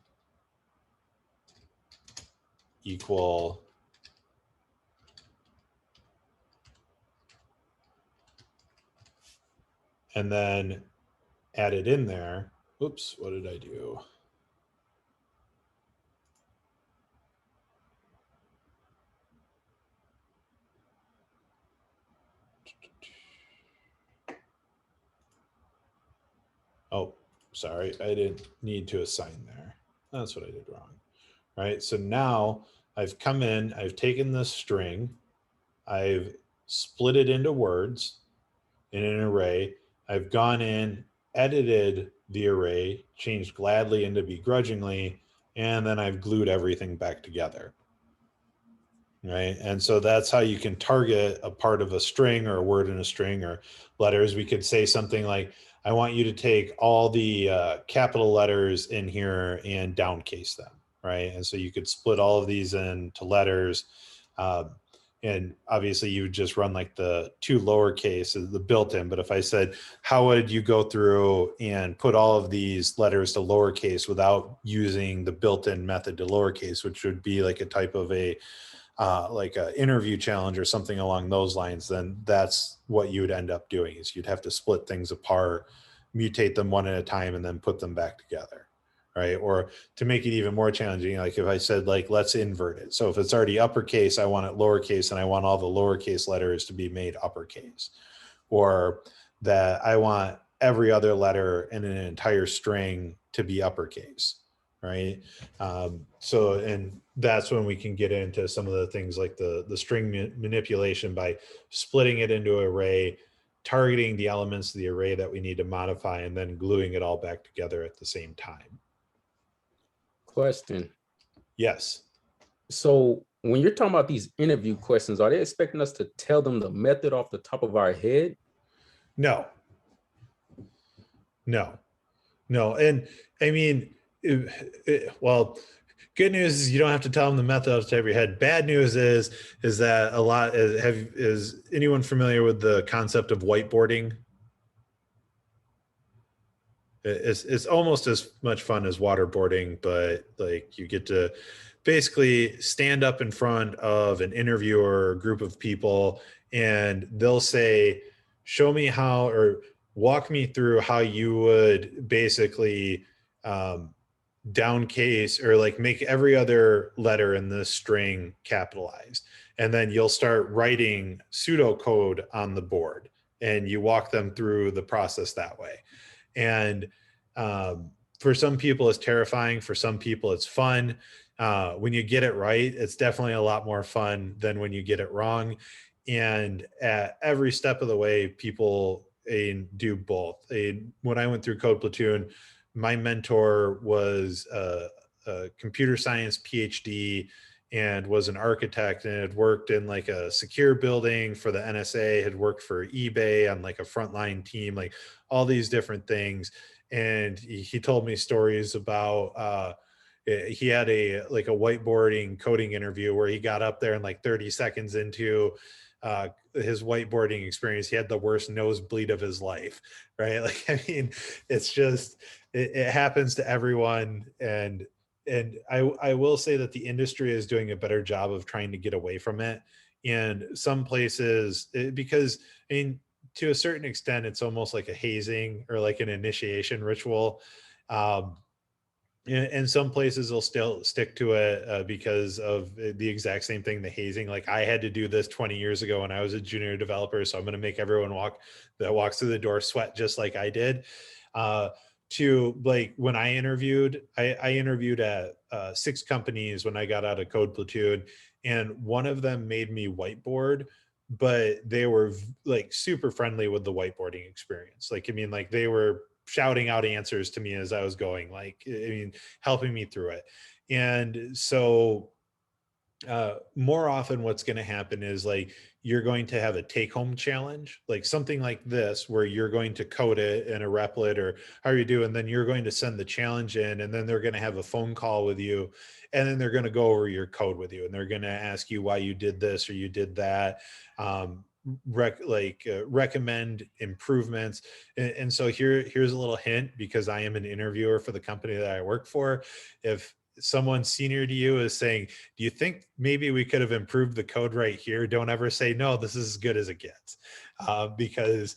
equal and then add it in there. Oops, what did I do? Oh, sorry, I didn't need to assign there. That's what I did wrong. All right, so now I've come in, I've taken this string, I've split it into words in an array. I've gone in, edited the array, changed gladly into begrudgingly, and then I've glued everything back together. Right. And so that's how you can target a part of a string or a word in a string or letters. We could say something like, I want you to take all the capital letters in here and downcase them. Right. And so you could split all of these into letters. And obviously you would just run like the 2 lowercase, the built-in. But if I said, how would you go through and put all of these letters to lowercase without using the built-in method to lowercase, which would be like a type of a like an interview challenge or something along those lines, then that's what you would end up doing is you'd have to split things apart, mutate them one at a time, and then put them back together. Right. Or to make it even more challenging, like if I said, like, let's invert it. So if it's already uppercase, I want it lowercase, and I want all the lowercase letters to be made uppercase. Or that I want every other letter in an entire string to be uppercase, right? So, and that's when we can get into some of the things like the string manipulation by splitting it into an array, targeting the elements of the array that we need to modify, and then gluing it all back together at the same time. Question. Yes. So when you're talking about these interview questions, are they expecting us to tell them the method off the top of our head? No. And I mean, well, good news is you don't have to tell them the method off the top of your head. Bad news is that a lot is anyone familiar with the concept of whiteboarding? It's almost as much fun as waterboarding, but like you get to basically stand up in front of an interviewer or a group of people, and they'll say, show me how, or walk me through how you would basically downcase or like make every other letter in this string capitalized. And then you'll start writing pseudo code on the board, and you walk them through the process that way. And for some people it's terrifying, for some people it's fun. When you get it right, it's definitely a lot more fun than when you get it wrong. And at every step of the way, people do both. When I went through Code Platoon, my mentor was a computer science PhD and was an architect, and had worked in like a secure building for the NSA, had worked for eBay on like a frontline team, like all these different things. And he told me stories about he had a whiteboarding coding interview where he got up there and like 30 seconds into his whiteboarding experience, he had the worst nosebleed of his life, right? Like, I mean, it's just, it happens to everyone. And I will say that the industry is doing a better job of trying to get away from it. And some places, because I mean, to a certain extent, it's almost like a hazing or like an initiation ritual. And some places will still stick to it because of the exact same thing, the hazing. Like, I had to do this 20 years ago when I was a junior developer, so I'm going to make everyone that walks through the door sweat just like I did. To like when I interviewed at 6 companies when I got out of Code Platoon, and one of them made me whiteboard, but they were like super friendly with the whiteboarding experience. Like, I mean, like they were shouting out answers to me as I was going, like, I mean, helping me through it. And so more often what's going to happen is like you're going to have a take-home challenge, like something like this, where you're going to code it in a Replit or how you do, and then you're going to send the challenge in, and then they're going to have a phone call with you, and then they're going to go over your code with you, and they're going to ask you why you did this or you did that, recommend improvements. And so here's a little hint, because I am an interviewer for the company that I work for. If someone senior to you is saying, do you think maybe we could have improved the code right here, don't ever say, no, this is as good as it gets, because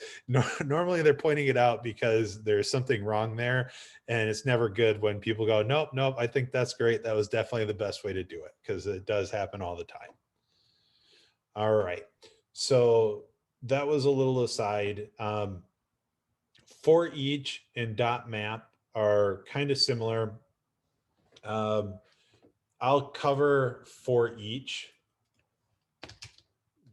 normally they're pointing it out because there's something wrong there. And it's never good when people go, nope, I think that's great, that was definitely the best way to do it, because it does happen all the time. All right, so that was a little aside. For each and .map are kind of similar. I'll cover for each,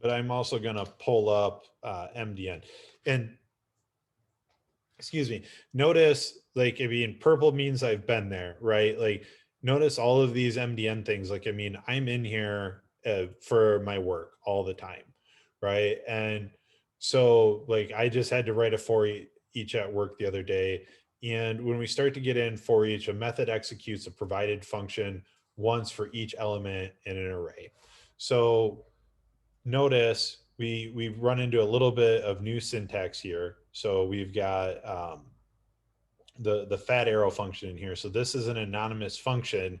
but I'm also going to pull up MDN. And excuse me, notice, like, I mean, purple means I've been there, right? Like, notice all of these MDN things. Like, I mean, I'm in here for my work all the time, right? And so, like, I just had to write a for each at work the other day. And when we start to get in for each, a method executes a provided function once for each element in an array. So notice we run into a little bit of new syntax here. So we've got the fat arrow function in here. So this is an anonymous function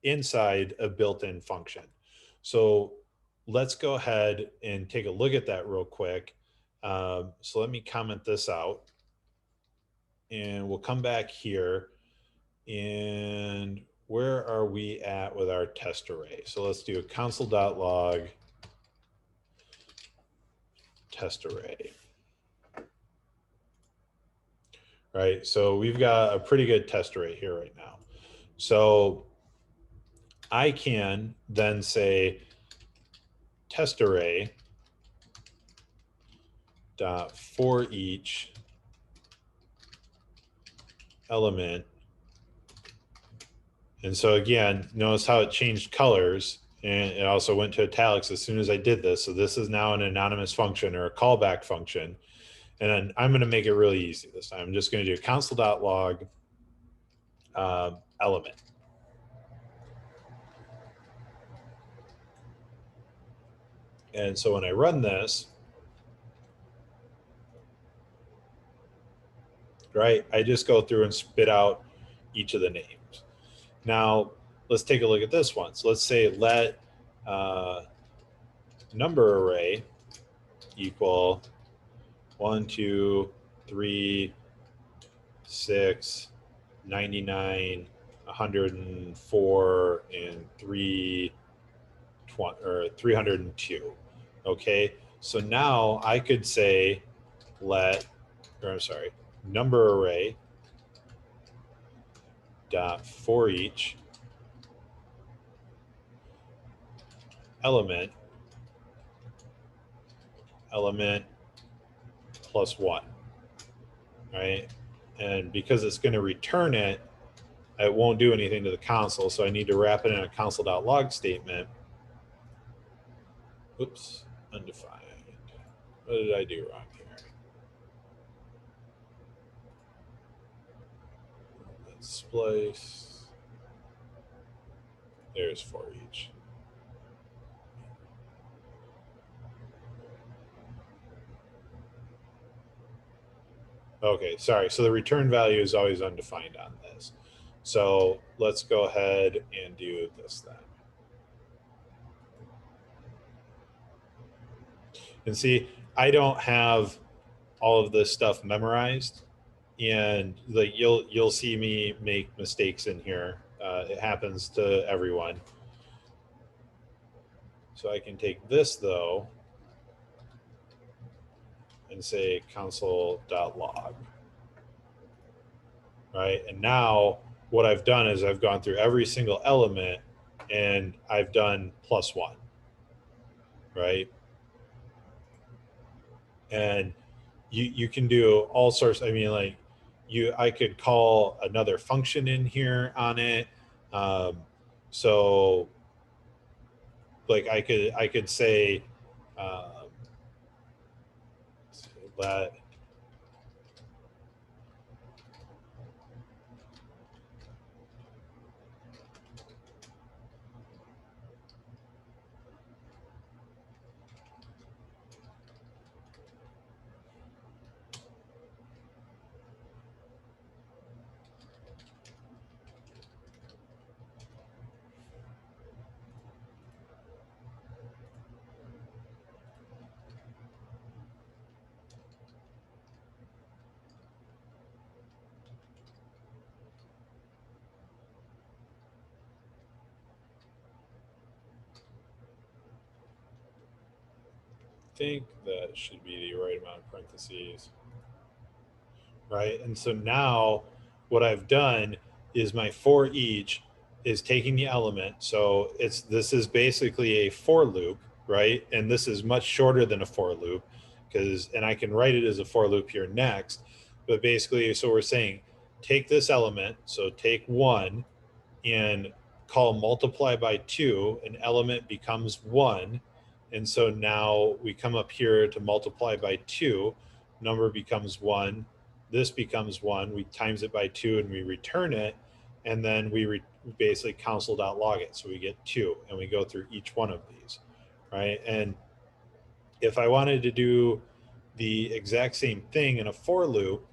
inside a built-in function. So let's go ahead and take a look at that real quick. So let me comment this out, and we'll come back here. And where are we at with our test array? So let's do a console.log test array. right? So we've got a pretty good test array here right now. So I can then say test array dot for each element. And so again, notice how it changed colors, and it also went to italics as soon as I did this. So this is now an anonymous function or a callback function. And then I'm going to make it really easy this time. I'm just going to do console.log element. And so when I run this, right, I just go through and spit out each of the names. Now, let's take a look at this one. So let's say let number array equal 1, 2, 3, 6, 99, 104, and 302. Okay, so now I could say number array dot for each element plus 1, right? And because it's going to return it, it won't do anything to the console, so I need to wrap it in a console.log statement. Oops, undefined. What did I do wrong here? Let's splice. There's for each. Okay, sorry. So the return value is always undefined on this. So let's go ahead and do this then. And see, I don't have all of this stuff memorized, and like you'll see me make mistakes in here. It happens to everyone. So I can take this though and say console.log. Right? And now what I've done is I've gone through every single element and I've done +1, right? And you can do all sorts. I mean, like I could call another function in here on it. So like I could say let think that should be the right amount of parentheses, right? And so now what I've done is my for each is taking the element. So this is basically a for loop, right? And this is much shorter than a for loop and I can write it as a for loop here next. But basically, so we're saying take this element, so take 1 and call multiply by 2, an element becomes 1. And so now we come up here to multiply by 2, number becomes 1, this becomes 1, we times it by 2 and we return it, and then we basically console.log it. So we get 2 and we go through each one of these, right? And if I wanted to do the exact same thing in a for loop,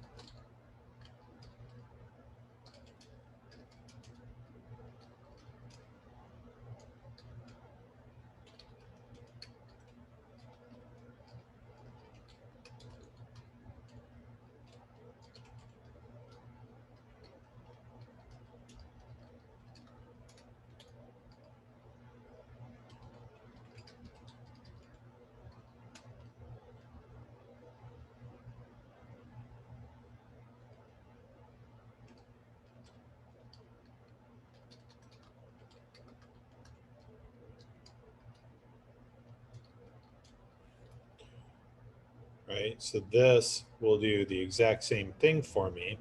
right? So this will do the exact same thing for me.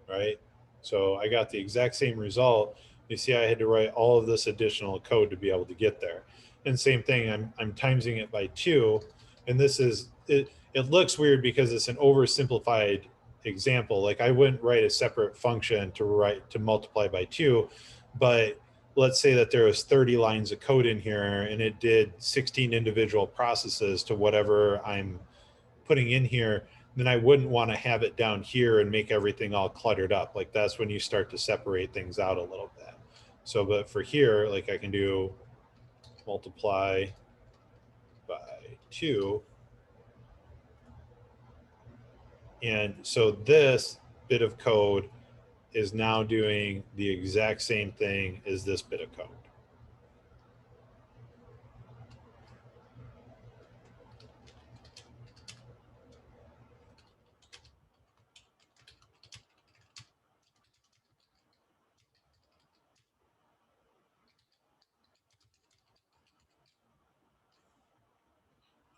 Right? So I got the exact same result. You see, I had to write all of this additional code to be able to get there. And same thing, I'm timesing it by 2. And this is, it looks weird because it's an oversimplified example. Like I wouldn't write a separate function to multiply by 2, but let's say that there was 30 lines of code in here and it did 16 individual processes to whatever I'm putting in here, then I wouldn't want to have it down here and make everything all cluttered up. Like that's when you start to separate things out a little bit. So, but for here, like I can do multiply by 2. And so this bit of code is now doing the exact same thing as this bit of code.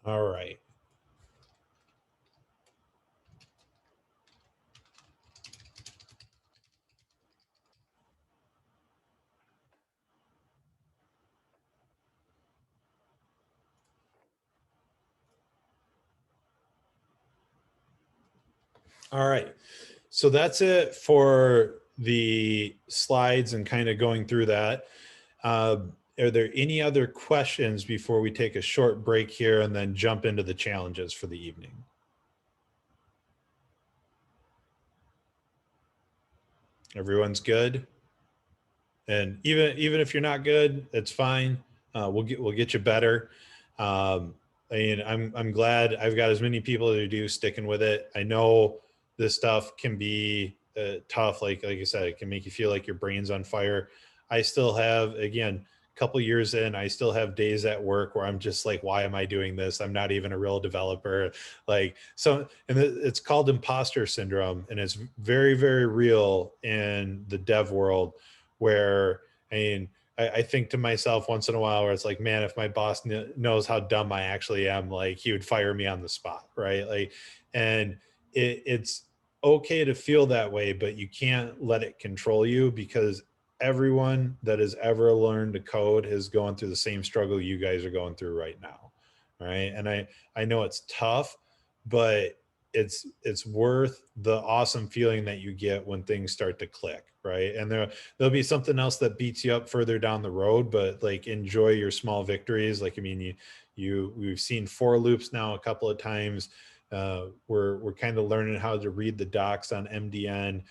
All right. All right. So that's it for the slides and kind of going through that. Are there any other questions before we take a short break here and then jump into the challenges for the evening? Everyone's good? And even if you're not good, it's fine. We'll get you better. I mean, I'm glad I've got as many people to do sticking with it. I know this stuff can be tough. Like I said, it can make you feel like your brain's on fire. I still have, again, a couple years in, I still have days at work where I'm just like, why am I doing this? I'm not even a real developer. Like, so, and it's called Imposter Syndrome, and it's very, very real in the dev world, where, I mean, I think to myself once in a while where it's like, man, if my boss knows how dumb I actually am, like he would fire me on the spot, right? Like, and it's okay to feel that way, but you can't let it control you, because everyone that has ever learned to code has gone through the same struggle you guys are going through right now, right? And I know it's tough, but it's worth the awesome feeling that you get when things start to click, right? And there'll be something else that beats you up further down the road, but like, enjoy your small victories. Like, I mean, we've seen for loops now a couple of times. We're kind of learning how to read the docs on MDN.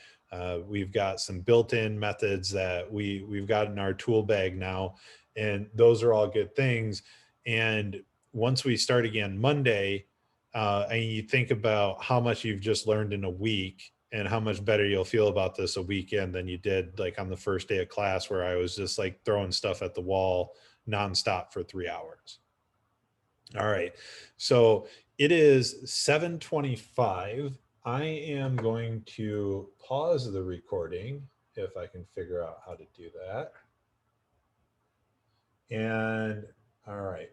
We've got some built-in methods that we've got in our tool bag now, and those are all good things. And once we start again Monday, and you think about how much you've just learned in a week and how much better you'll feel about this a weekend than you did like on the first day of class, where I was just like throwing stuff at the wall nonstop for 3 hours. All right. So it is 7:25. I am going to pause the recording if I can figure out how to do that. And all right.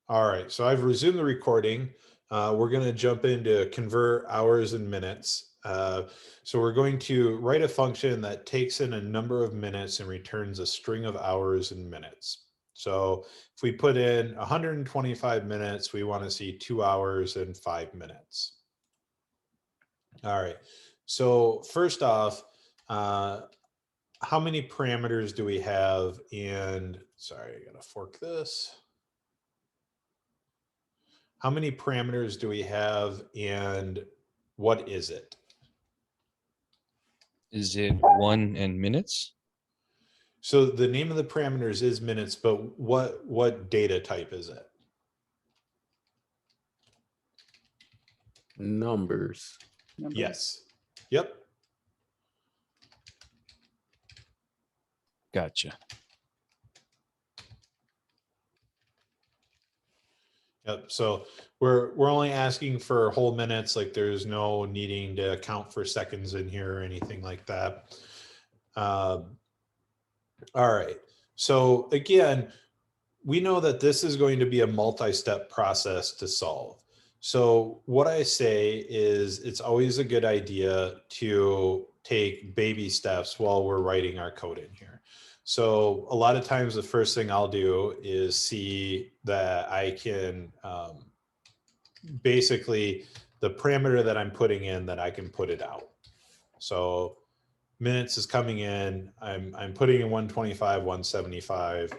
All right, so I've resumed the recording. We're going to jump into convert hours and minutes. So we're going to write a function that takes in a number of minutes and returns a string of hours and minutes. So if we put in 125 minutes, we want to see 2 hours and 5 minutes. All right, so first off, how many parameters do we have? And sorry, I got to fork this. How many parameters do we have, and what is it? Is it 1 and minutes? So the name of the parameters is minutes, but what data type is it? Numbers. Yes. Yep. Gotcha. Yep. So we're only asking for whole minutes. Like, there's no needing to account for seconds in here or anything like that. All right. So again, we know that this is going to be a multi-step process to solve. So what I say is it's always a good idea to take baby steps while we're writing our code in here. So a lot of times the first thing I'll do is see that I can basically the parameter that I'm putting in that I can put it out. So minutes is coming in. I'm putting in 125, 175.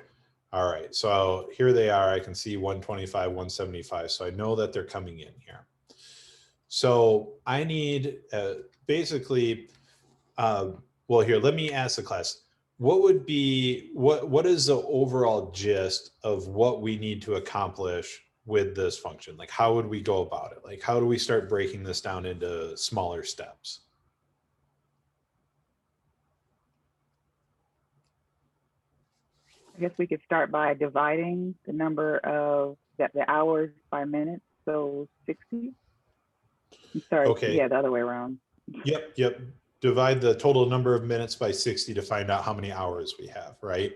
All right, so here they are. I can see 125, 175. So I know that they're coming in here. So I need basically, well, here, let me ask the class, what would be, what is the overall gist of what we need to accomplish with this function? Like, how would we go about it? Like, how do we start breaking this down into smaller steps? I guess we could start by dividing the number of the hours by minutes. So 60. I'm sorry. Okay. Yeah, the other way around. Yep. Divide the total number of minutes by 60 to find out how many hours we have, right?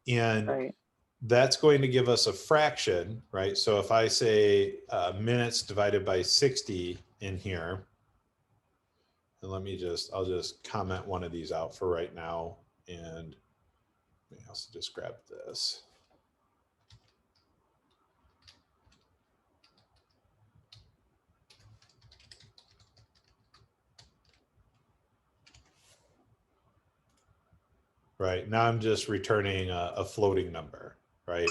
And Right. that's going to give us a fraction, right? So if I say minutes divided by 60 in here, and I'll just comment one of these out for right now. And let me also just grab this. Right, now I'm just returning a floating number, right?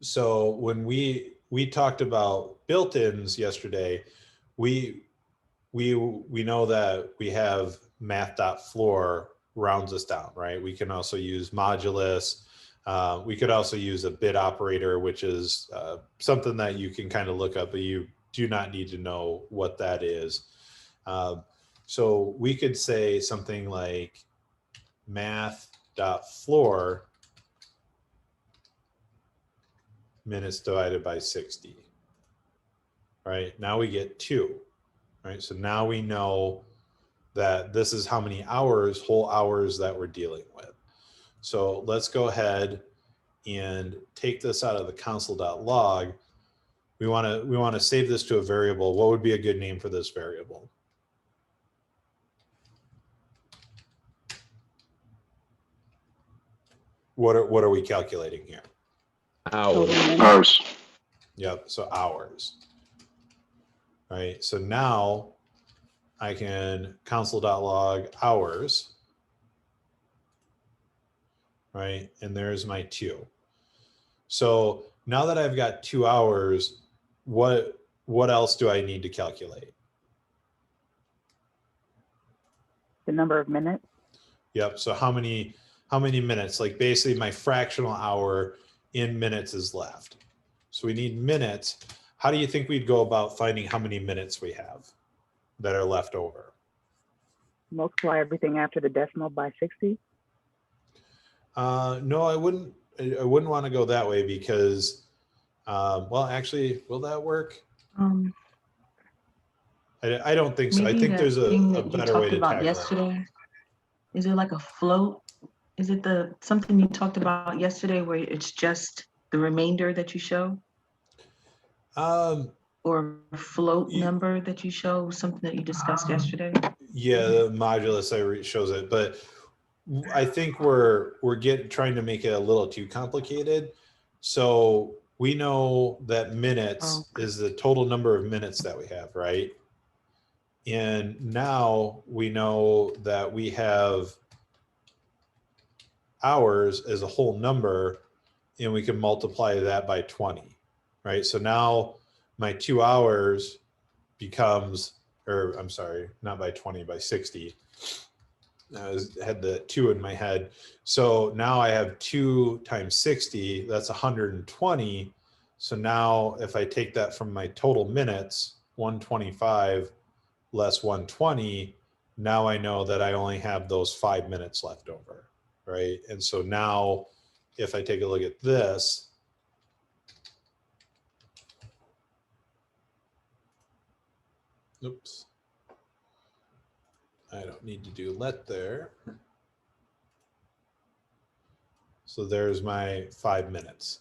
So when we talked about built-ins yesterday, we know that we have math.floor rounds us down, right? We can also use modulus. We could also use a bit operator, which is something that you can kind of look up, but you do not need to know what that is. So we could say something like math.floor minutes divided by 60. Right, now we get 2. Right, so now we know that this is how many hours, whole hours, that we're dealing with. So let's go ahead and take this out of the console.log. We want to save this to a variable. What would be a good name for this variable? What are we calculating here? Hours. Yep, so hours. Right, so now I can console.log hours. Right, and there's my 2. So now that I've got 2 hours, what else do I need to calculate? The number of minutes. Yep, so how many minutes? Like basically my fractional hour in minutes is left. So we need minutes. How do you think we'd go about finding how many minutes we have that are left over? Multiply everything after the decimal by 60. No, I wouldn't want to go that way because, well, actually, will that work? I don't think so. I think there's a better way to tackle yesterday. it. Is it like a float? Is it something you talked about yesterday where it's just the remainder that you show? Or a float number that you show, something that you discussed yesterday? Yeah, the modulus shows it, but I think we're trying to make it a little too complicated. So we know that minutes is the total number of minutes that we have, right? And now we know that we have hours as a whole number, and we can multiply that by 20, right? So now my 2 hours becomes, or I'm sorry, not by 20, by 60. I had the 2 in my head. So now I have 2 times 60, that's 120. So now if I take that from my total minutes, 125 less 120, now I know that I only have those 5 minutes left over, right? And so now if I take a look at this, oops. I don't need to do let there. So there's my 5 minutes.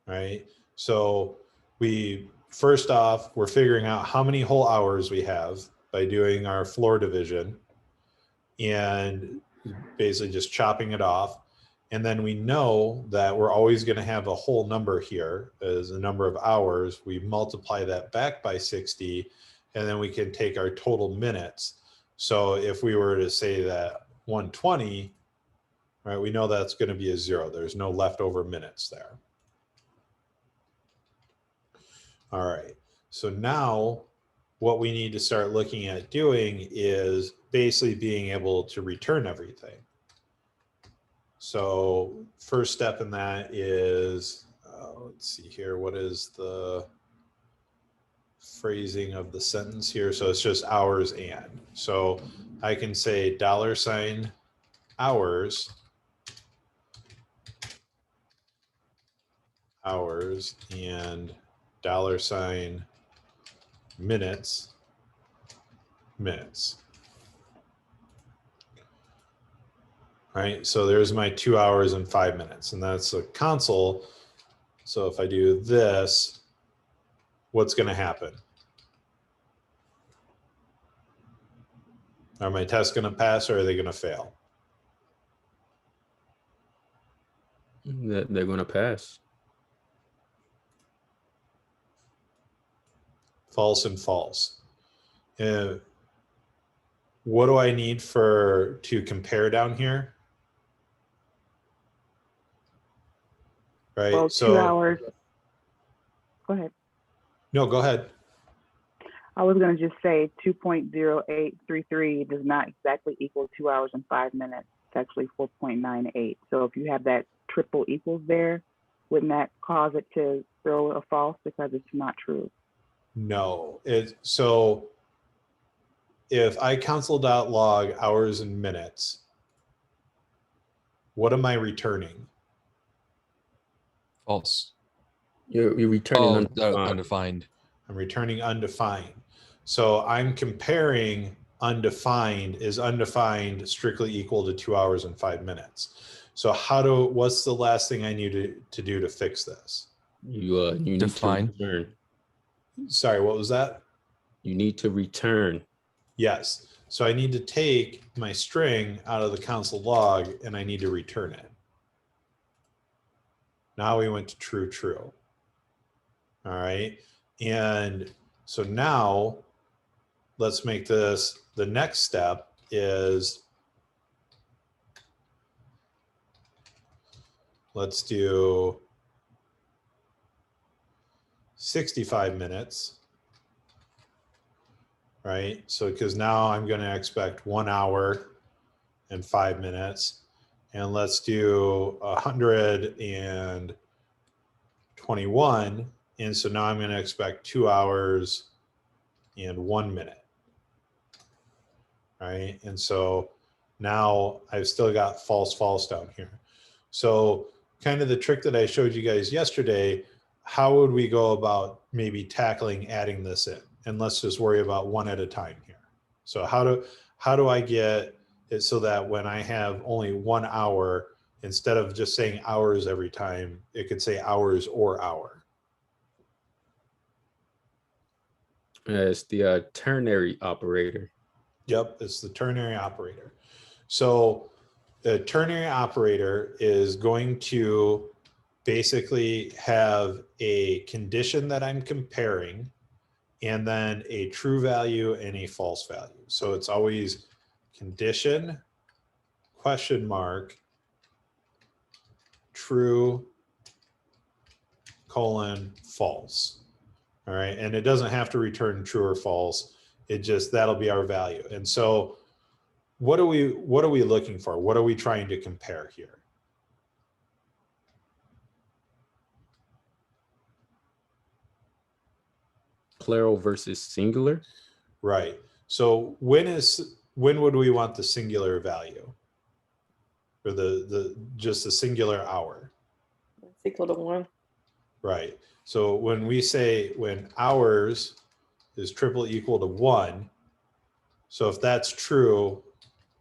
Right? So we, first off, we're figuring out how many whole hours we have by doing our floor division and basically just chopping it off. And then we know that we're always going to have a whole number here as a number of hours. We multiply that back by 60, and then we can take our total minutes. So if we were to say that 120, right, we know that's going to be a 0. There's no leftover minutes there. All right, so now what we need to start looking at doing is basically being able to return everything. So first step in that is, let's see here, what is the phrasing of the sentence here? So it's just hours and. So I can say $ hours, and $ minutes, right? So there's my 2 hours and 5 minutes, and that's a console. So if I do this, what's going to happen? Are my tests going to pass, or are they going to fail? They're going to pass. False and false. What do I need to compare down here? Right. Well, so 2 hours. Go ahead. No, go ahead. I was going to just say 2.0833 does not exactly equal 2 hours and 5 minutes. It's actually 4.98. So if you have that triple equals there, wouldn't that cause it to throw a false because it's not true? No. So if I console.log hours and minutes, what am I returning? False. You're returning undefined. undefined. I'm returning undefined. So I'm comparing undefined. Is undefined strictly equal to 2 hours and 5 minutes? So what's the last thing I need to do to fix this? You need Define. to return. Sorry, what was that? You need to return. Yes. So I need to take my string out of the console log and I need to return it. Now we went to true, true. All right. And so now let's make this, the next step is, let's do 65 minutes. Right? So because now I'm going to expect 1 hour and 5 minutes. And let's do 121. And so now I'm going to expect 2 hours and 1 minute. Right? And so now I've still got false, false down here. So kind of the trick that I showed you guys yesterday, how would we go about maybe tackling adding this in? And let's just worry about one at a time here. So how do I get it so that when I have only 1 hour, instead of just saying hours every time, it could say hours or hour? It's the ternary operator. Yep, it's the ternary operator. So the ternary operator is going to basically have a condition that I'm comparing, and then a true value and a false value. So it's always condition, question mark, true, colon, false. All right, and it doesn't have to return true or false. It just, that'll be our value. And so what are we looking for? What are we trying to compare here? Plural versus singular. Right. So when would we want the singular value? Or just the singular hour? It's equal to 1. Right. So when we say when hours is triple equal to 1, So if that's true,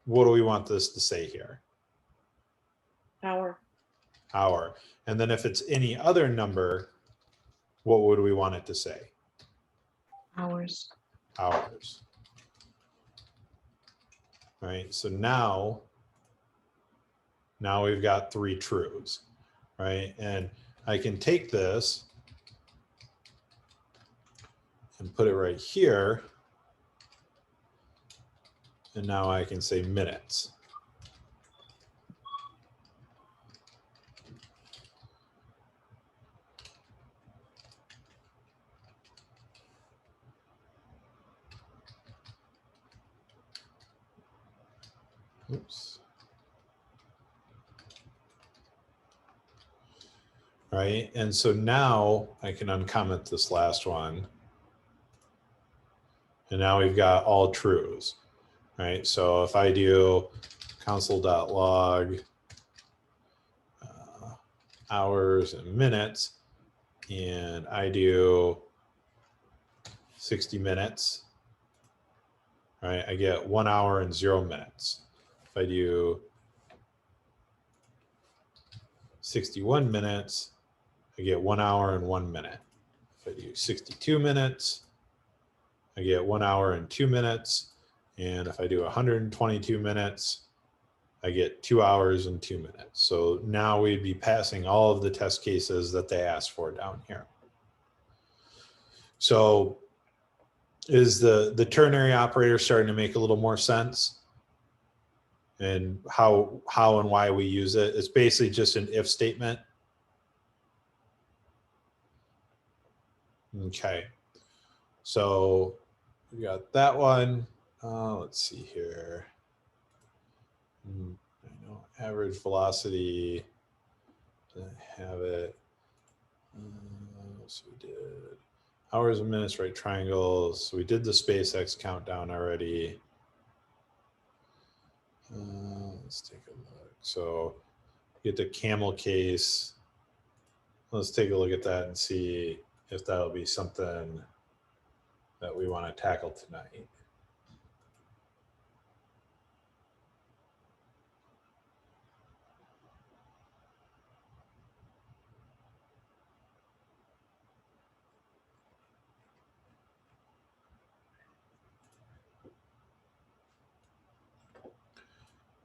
what do we want this to say here? Hour. Hour. And then if it's any other number, what would we want it to say? Hours. Hours. Right, so now we've got 3 truths, right? And I can take this and put it right here. And now I can say minutes. Oops. Right, and so now I can uncomment this last one. And now we've got all truths, right? So if I do console.log hours and minutes, and I do 60 minutes, right? I get 1 hour and 0 minutes. If I do 61 minutes, I get 1 hour and 1 minute. If I do 62 minutes, I get 1 hour and 2 minutes. And if I do 122 minutes, I get 2 hours and 2 minutes. So now we'd be passing all of the test cases that they asked for down here. So is the ternary operator starting to make a little more sense? And how and why we use it? It's basically just an if statement. Okay. So we got that one. Let's see here. I know average velocity. Didn't have it. So we did hours and minutes, right triangles. So we did the SpaceX countdown already. Let's take a look. So get the Camel Case. Let's take a look at that and see if that'll be something that we want to tackle tonight.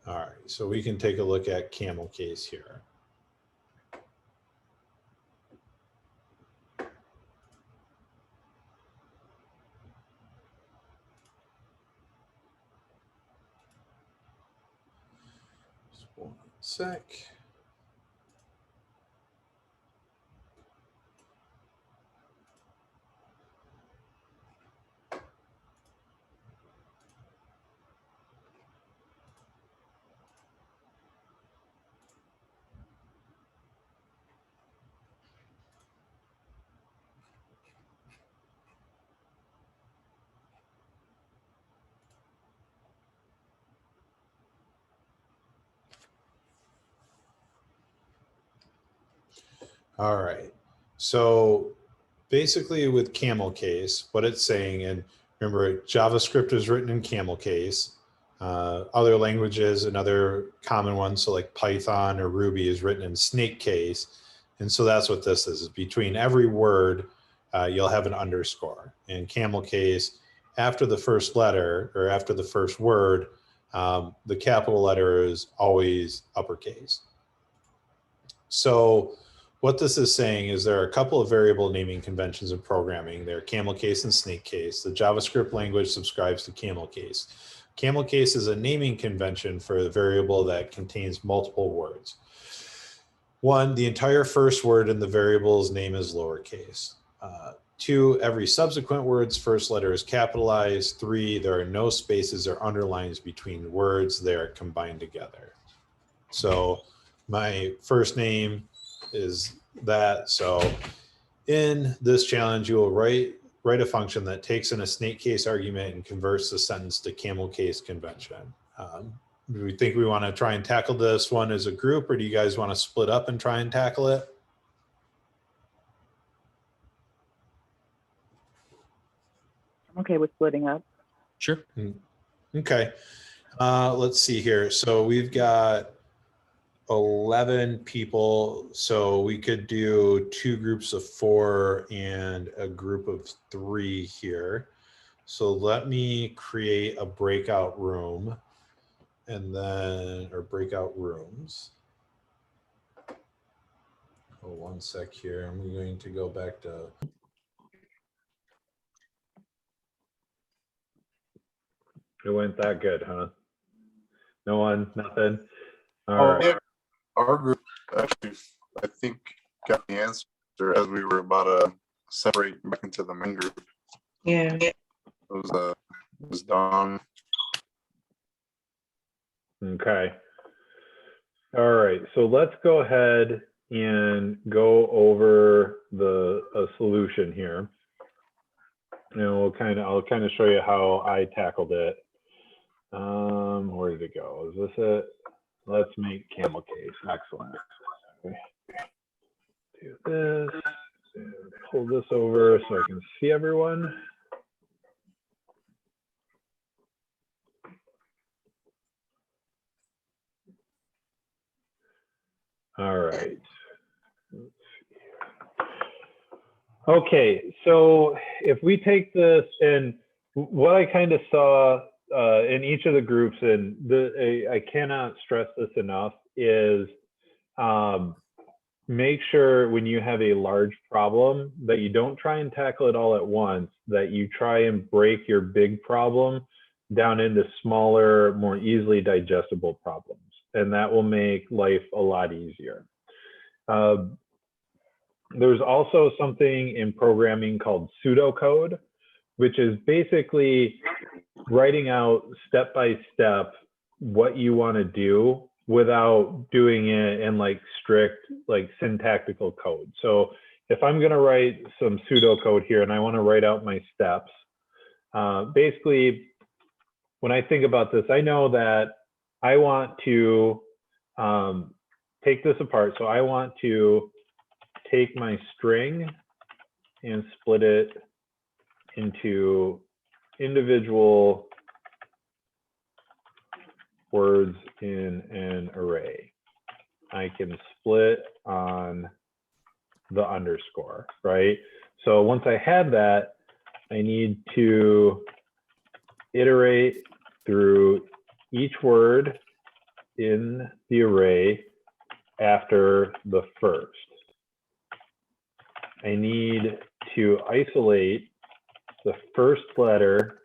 All right, so we can take a look at Camel Case here. Just 1 sec. All right, so basically with Camel Case, what it's saying, and remember JavaScript is written in Camel Case. Other languages and other common ones, so like Python or Ruby, is written in Snake Case. And so that's what this is. Between every word, you'll have an underscore. In Camel Case, after the first letter or after the first word, the capital letter is always uppercase. So what this is saying is there are a couple of variable naming conventions in programming. They're Camel Case and Snake Case. The JavaScript language subscribes to Camel Case. Camel Case is a naming convention for a variable that contains multiple words. 1, the entire first word in the variable's name is lowercase. 2, every subsequent word's first letter is capitalized. 3, there are no spaces or underlines between words. They are combined together. So my first name is that. So in this challenge, you will write a function that takes in a Snake Case argument and converts the sentence to Camel Case convention. Do we think we want to try and tackle this one as a group, or do you guys want to split up and try and tackle it? I'm okay with splitting up. Sure. Okay. Let's see here. So we've got 11 people. So we could do 2 groups of 4 and a group of 3 here. So let me create a breakout room and then, or breakout rooms. Oh, one sec here. I'm going to go back to. It went that good, huh? No one, nothing. All Oh, right. yeah. Our group actually, I think, got the answer as we were about to separate back into the main group. Yeah. It was Don. Okay. All right. So let's go ahead and go over a solution here. And I'll kind of show you how I tackled it. Where did it go? Is this it? Let's make Camel Case. Excellent. Do this. And pull this over so I can see everyone. All right. Okay, so if we take this, and what I kind of saw in each of the groups, and I cannot stress this enough, is make sure when you have a large problem that you don't try and tackle it all at once, that you try and break your big problem down into smaller, more easily digestible problems. And that will make life a lot easier. There's also something in programming called Pseudo Code, which is basically writing out step by step what you want to do without doing it in like strict like syntactical code. So if I'm going to write some pseudo code here and I want to write out my steps, basically when I think about this, I know that I want to take this apart. So I want to take my string and split it into individual words in an array. I can split on the underscore, right? So once I have that, I need to iterate through each word in the array after the first. I need to isolate the first letter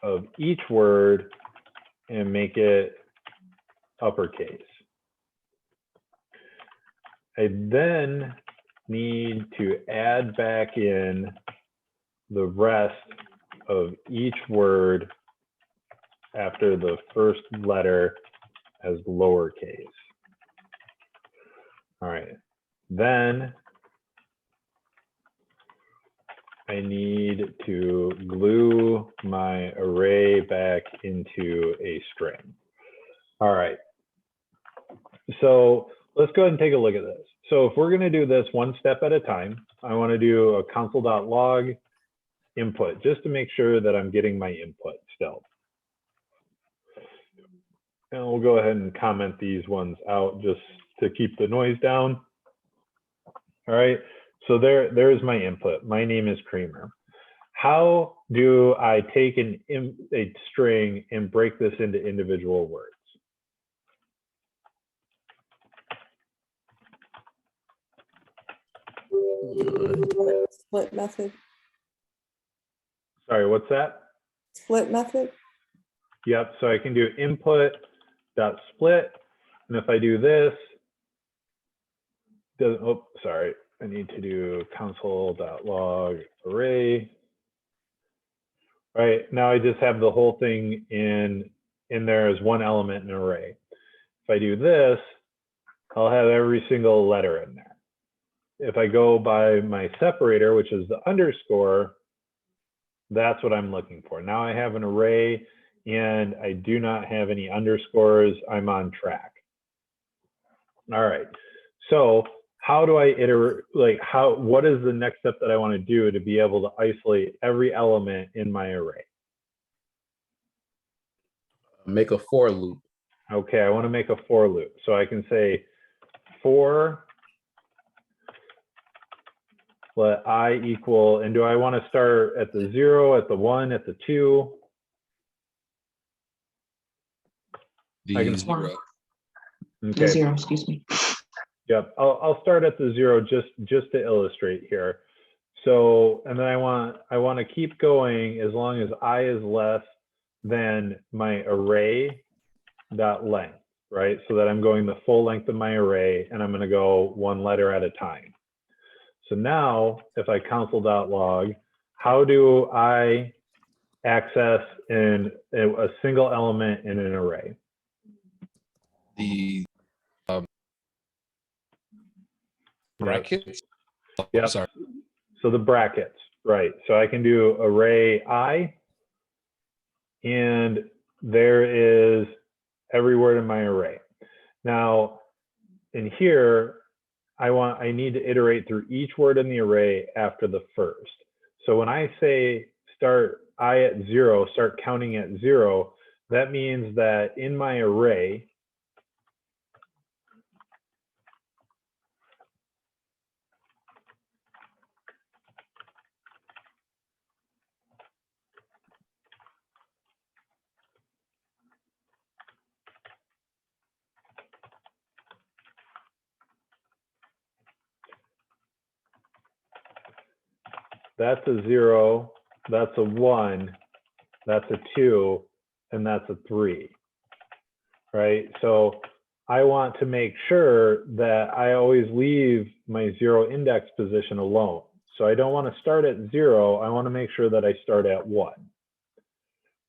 of each word and make it uppercase. I then need to add back in the rest of each word after the first letter as lowercase. All right, then I need to glue my array back into a string. All right, so let's go ahead and take a look at this. So if we're going to do this one step at a time, I want to do a console.log input just to make sure that I'm getting my input still. And we'll go ahead and comment these ones out just to keep the noise down. All right, so there's my input. My name is Creamer. How do I take a string and break this into individual words? Split method. Sorry, what's that? Split method. Yep, so I can do input.split, and if I do this, sorry, I need to do console.log array. Right, now I just have the whole thing in there as one element in an array. If I do this, I'll have every single letter in there. If I go by my separator, which is the underscore, that's what I'm looking for. Now I have an array and I do not have any underscores. I'm on track. All right, so how do I iterate, like what is the next step that I want to do to be able to isolate every element in my array? Make a for loop. Okay, I want to make a for loop. So I can say for let I equal, and do I want to start at the 0, at the 1, at the 2? I can- The 0. The Okay, 0, excuse me. yep, I'll start at the 0 just to illustrate here. So, and then I want to keep going as long as I is less than my array dot length, right? So that I'm going the full length of my array, and I'm going to go one letter at a time. So now if I console.log, how do I access a single element in an array? The brackets. Yep. Oh, sorry. So the brackets, right? So I can do array I, and there is every word in my array. Now, in here, I need to iterate through each word in the array after the first. So when I say start I at 0, start counting at 0, that means that in my array, that's a 0, that's a 1, that's a 2, and that's a 3, right? So I want to make sure that I always leave my 0 index position alone. So I don't want to start at 0, I want to make sure that I start at 1,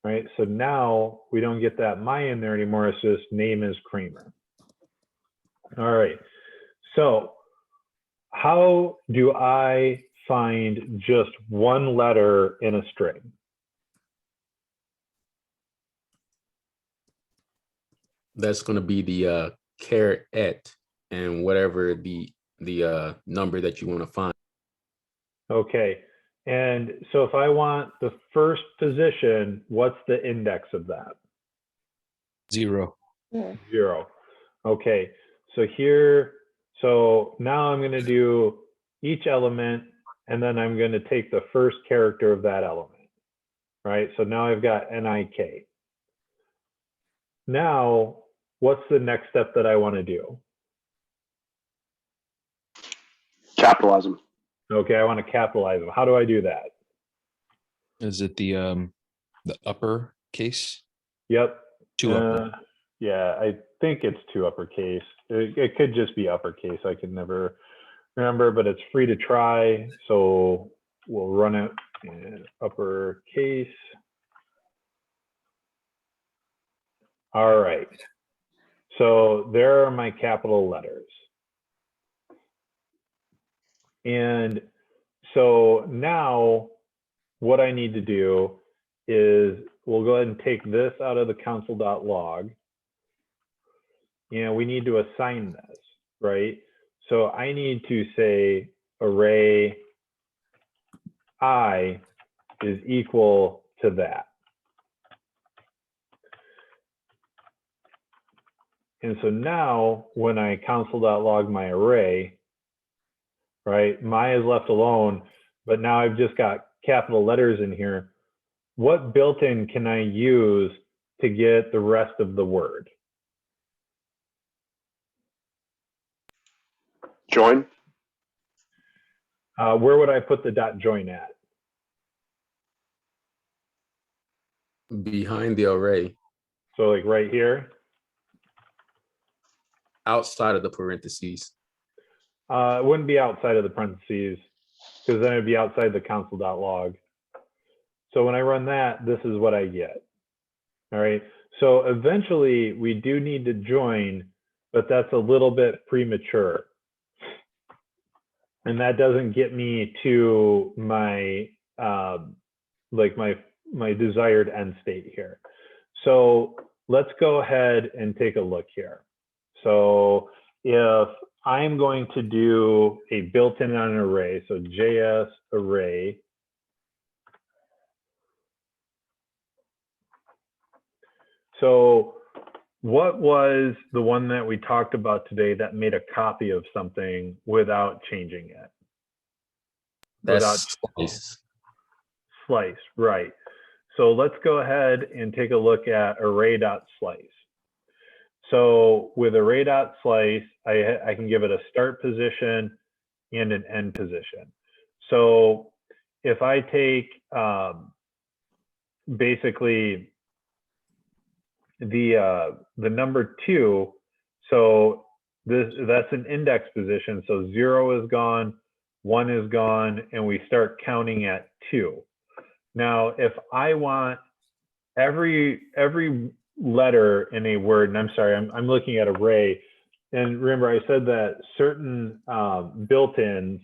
right? So now we don't get that my in there anymore, it's just name is Kramer. All right, so how do I find just one letter in a string? That's going to be the char at and whatever the number that you want to find. Okay, and so if I want the first position, what's the index of that? 0. 0. Okay, so here, so now I'm going to do each element, and then I'm going to take the first character of that element, right? So now I've got NIK. Now, what's the next step that I want to do? Capitalize them. Okay, I want to capitalize them. How do I do that? Is it the upper case? Yep. 2 upper. Yeah, I think it's 2 uppercase. It could just be uppercase. I can never remember, but it's free to try. So we'll run it in uppercase. All right. So there are my capital letters. And so now what I need to do is we'll go ahead and take this out of the console.log. And we need to assign this, right? So I need to say array I is equal to that. And so now when I console.log my array, right, my is left alone, but now I've just got capital letters in here. What built-in can I use to get the rest of the word? Join. Where would I put the dot join at? Behind the array, So like right here? outside of the parentheses. It wouldn't be outside of the parentheses because then it'd be outside the console.log. So when I run that, this is what I get. All right. So eventually we do need to join, but that's a little bit premature. And that doesn't get me to my like my desired end state here. So let's go ahead and take a look here. So if I'm going to do a built-in on an array. So JS array. So what was the one that we talked about today that made a copy of something without changing it? That's Splice. Splice, right. So let's go ahead and take a look at array.slice. So with array.slice, I can give it a start position and an end position. So if I take basically the number 2, so that's an index position. So 0 is gone, 1 is gone, and we start counting at 2. Now, if I want every letter in a word, and I'm sorry, I'm looking at array, and remember I said that certain built-ins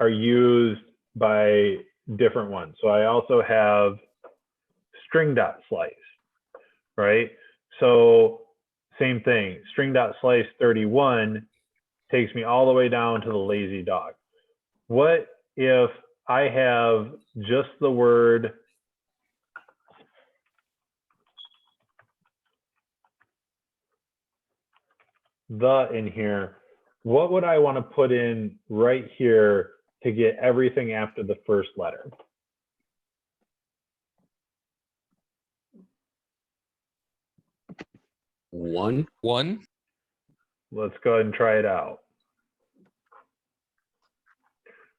are used by different ones. So I also have string.slice, right? So same thing, string.slice 31 takes me all the way down to the lazy dog. What if I have just the word the in here? What would I want to put in right here to get everything after the first letter? One. Let's go ahead and try it out.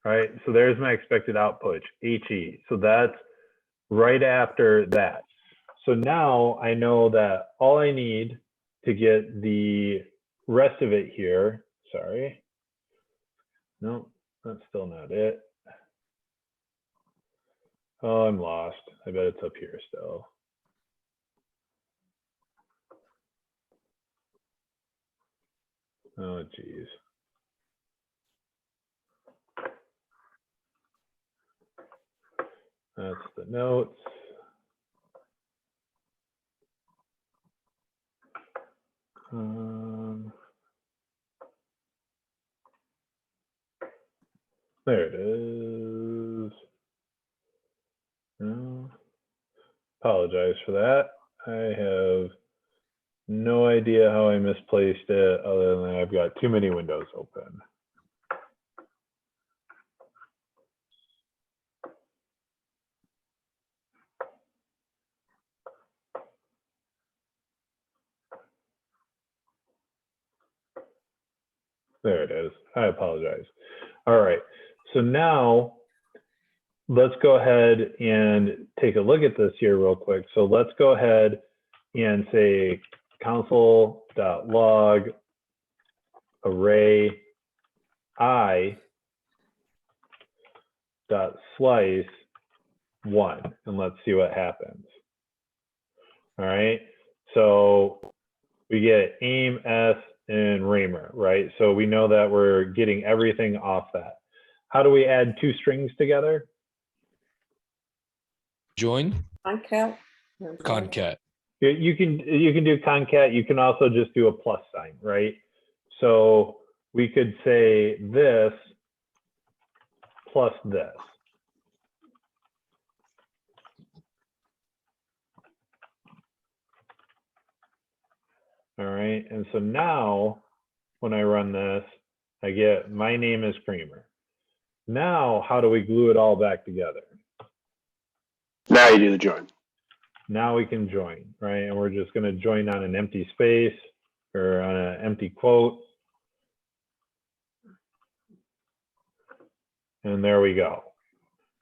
All right, so there's my expected output, HE. So that's right after that. So now I know that all I need to get the rest of it here, sorry. No, that's still not it. Oh, I'm lost. I bet it's up here still. Oh, geez. That's the notes. There it is. No. Apologize for that. I have no idea how I misplaced it, other than I've got too many windows open. There it is. I apologize. All right. So now let's go ahead and take a look at this here real quick. So let's go ahead and say console.log array I dot slice 1, and let's see what happens. All right. So we get aim, S, and Raymer, right? So we know that we're getting everything off that. How do we add 2 strings together? Join. Concat. Concat. You can do concat. You can also just do a plus sign, right? So we could say this plus this. All right, and so now when I run this, I get my name is Kramer. Now, how do we glue it all back together? Now you do the join. Now we can join, right? And we're just going to join on an empty space or on an empty quote. And there we go,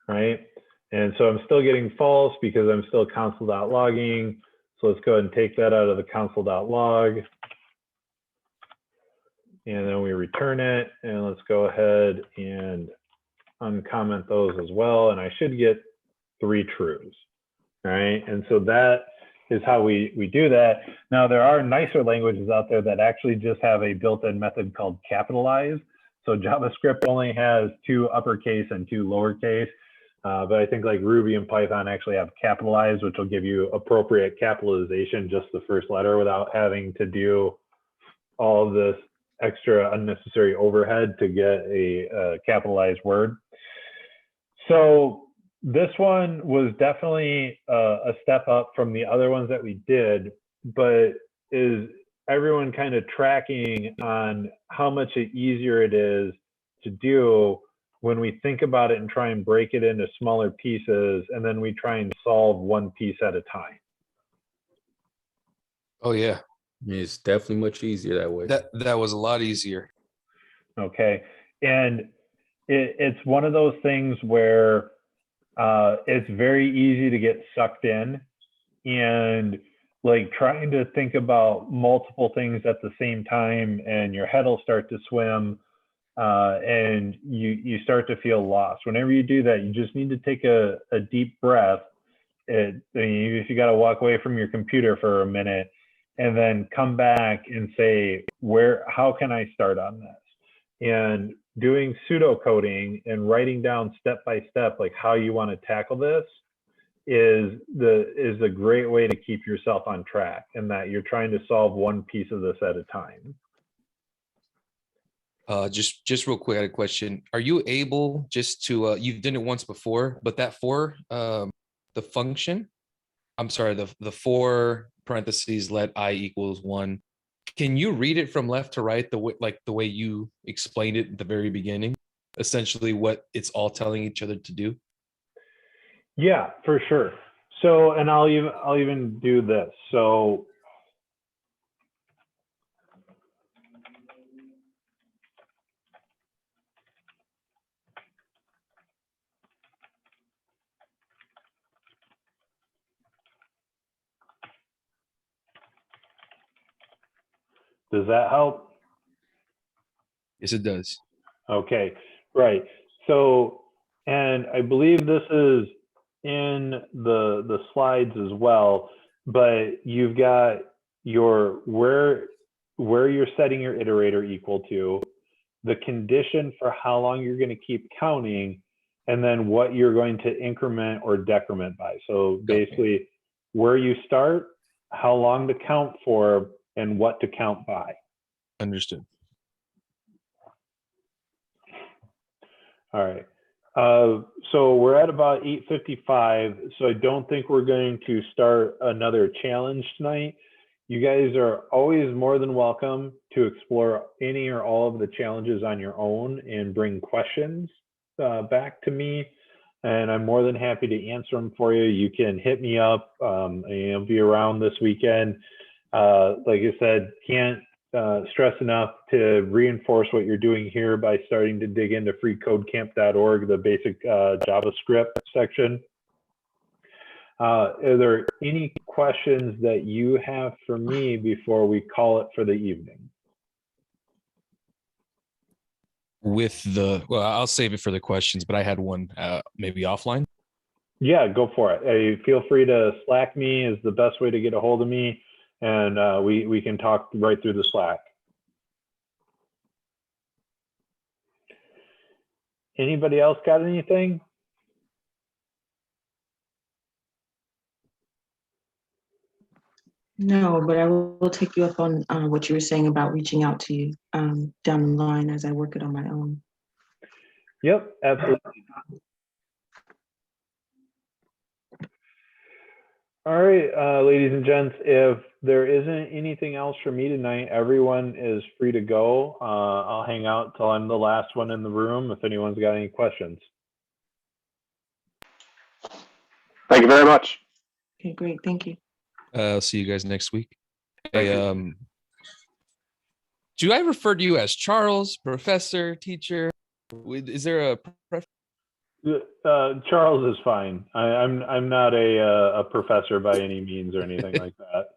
right? And so I'm still getting false because I'm still console.logging. So let's go ahead and take that out of the console.log. And then we return it. And let's go ahead and uncomment those as well. And I should get 3 trues, right? And so that is how we do that. Now, there are nicer languages out there that actually just have a built-in method called capitalize. So JavaScript only has 2 uppercase and 2 lowercase. But I think like Ruby and Python actually have capitalize, which will give you appropriate capitalization, just the first letter, without having to do all of this extra unnecessary overhead to get a capitalized word. So this one was definitely a step up from the other ones that we did, but is everyone kind of tracking on how much easier it is to do when we think about it and try and break it into smaller pieces, and then we try and solve one piece at a time? Oh yeah, It's definitely much easier that way. that was a lot easier. Okay. And it's one of those things where it's very easy to get sucked in, and like trying to think about multiple things at the same time, and your head will start to swim, and you start to feel lost. Whenever you do that, you just need to take a deep breath. If you got to walk away from your computer for a minute and then come back and say, how can I start on this? And doing pseudo coding and writing down step by step, like how you want to tackle this, is a great way to keep yourself on track, and that you're trying to solve one piece of this at a time. Just real quick, I had a question. Are you able just to you've done it once before, but that for the function, I'm sorry, the for parentheses let I equals 1, can you read it from left to right the way you explained it at the very beginning, essentially what it's all telling each other to do? Yeah, for sure. So, and I'll even do this. So does that help? Yes, it does. Okay, right. So, and I believe this is in the slides as well, but you've got your where you're setting your iterator equal to, the condition for how long you're going to keep counting, and then what you're going to increment or decrement by. So basically where you start, how long to count for, and what to count by. Understood. All right. So we're at about 8:55. So I don't think we're going to start another challenge tonight. You guys are always more than welcome to explore any or all of the challenges on your own and bring questions back to me, and I'm more than happy to answer them for you. You can hit me up. I'll be around this weekend. Like I said, can't stress enough to reinforce what you're doing here by starting to dig into freecodecamp.org, the basic JavaScript section. Are there any questions that you have for me before we call it for the evening? Well, I'll save it for the questions, but I had one maybe offline. Yeah, go for it. Feel free to Slack me is the best way to get a hold of me, and we can talk right through the Slack. Anybody else got anything? No, but I will take you up on what you were saying about reaching out to you down the line as I work it on my own. Yep, absolutely. All right, ladies and gents, if there isn't anything else for me tonight, everyone is free to go. I'll hang out till I'm the last one in the room if anyone's got any questions. Thank you very much. Okay, great. Thank you. I'll see you guys next week. Hey, do I refer to you as Charles, professor, teacher? Is there a preference? Charles is fine. I'm not a professor by any means or anything like that.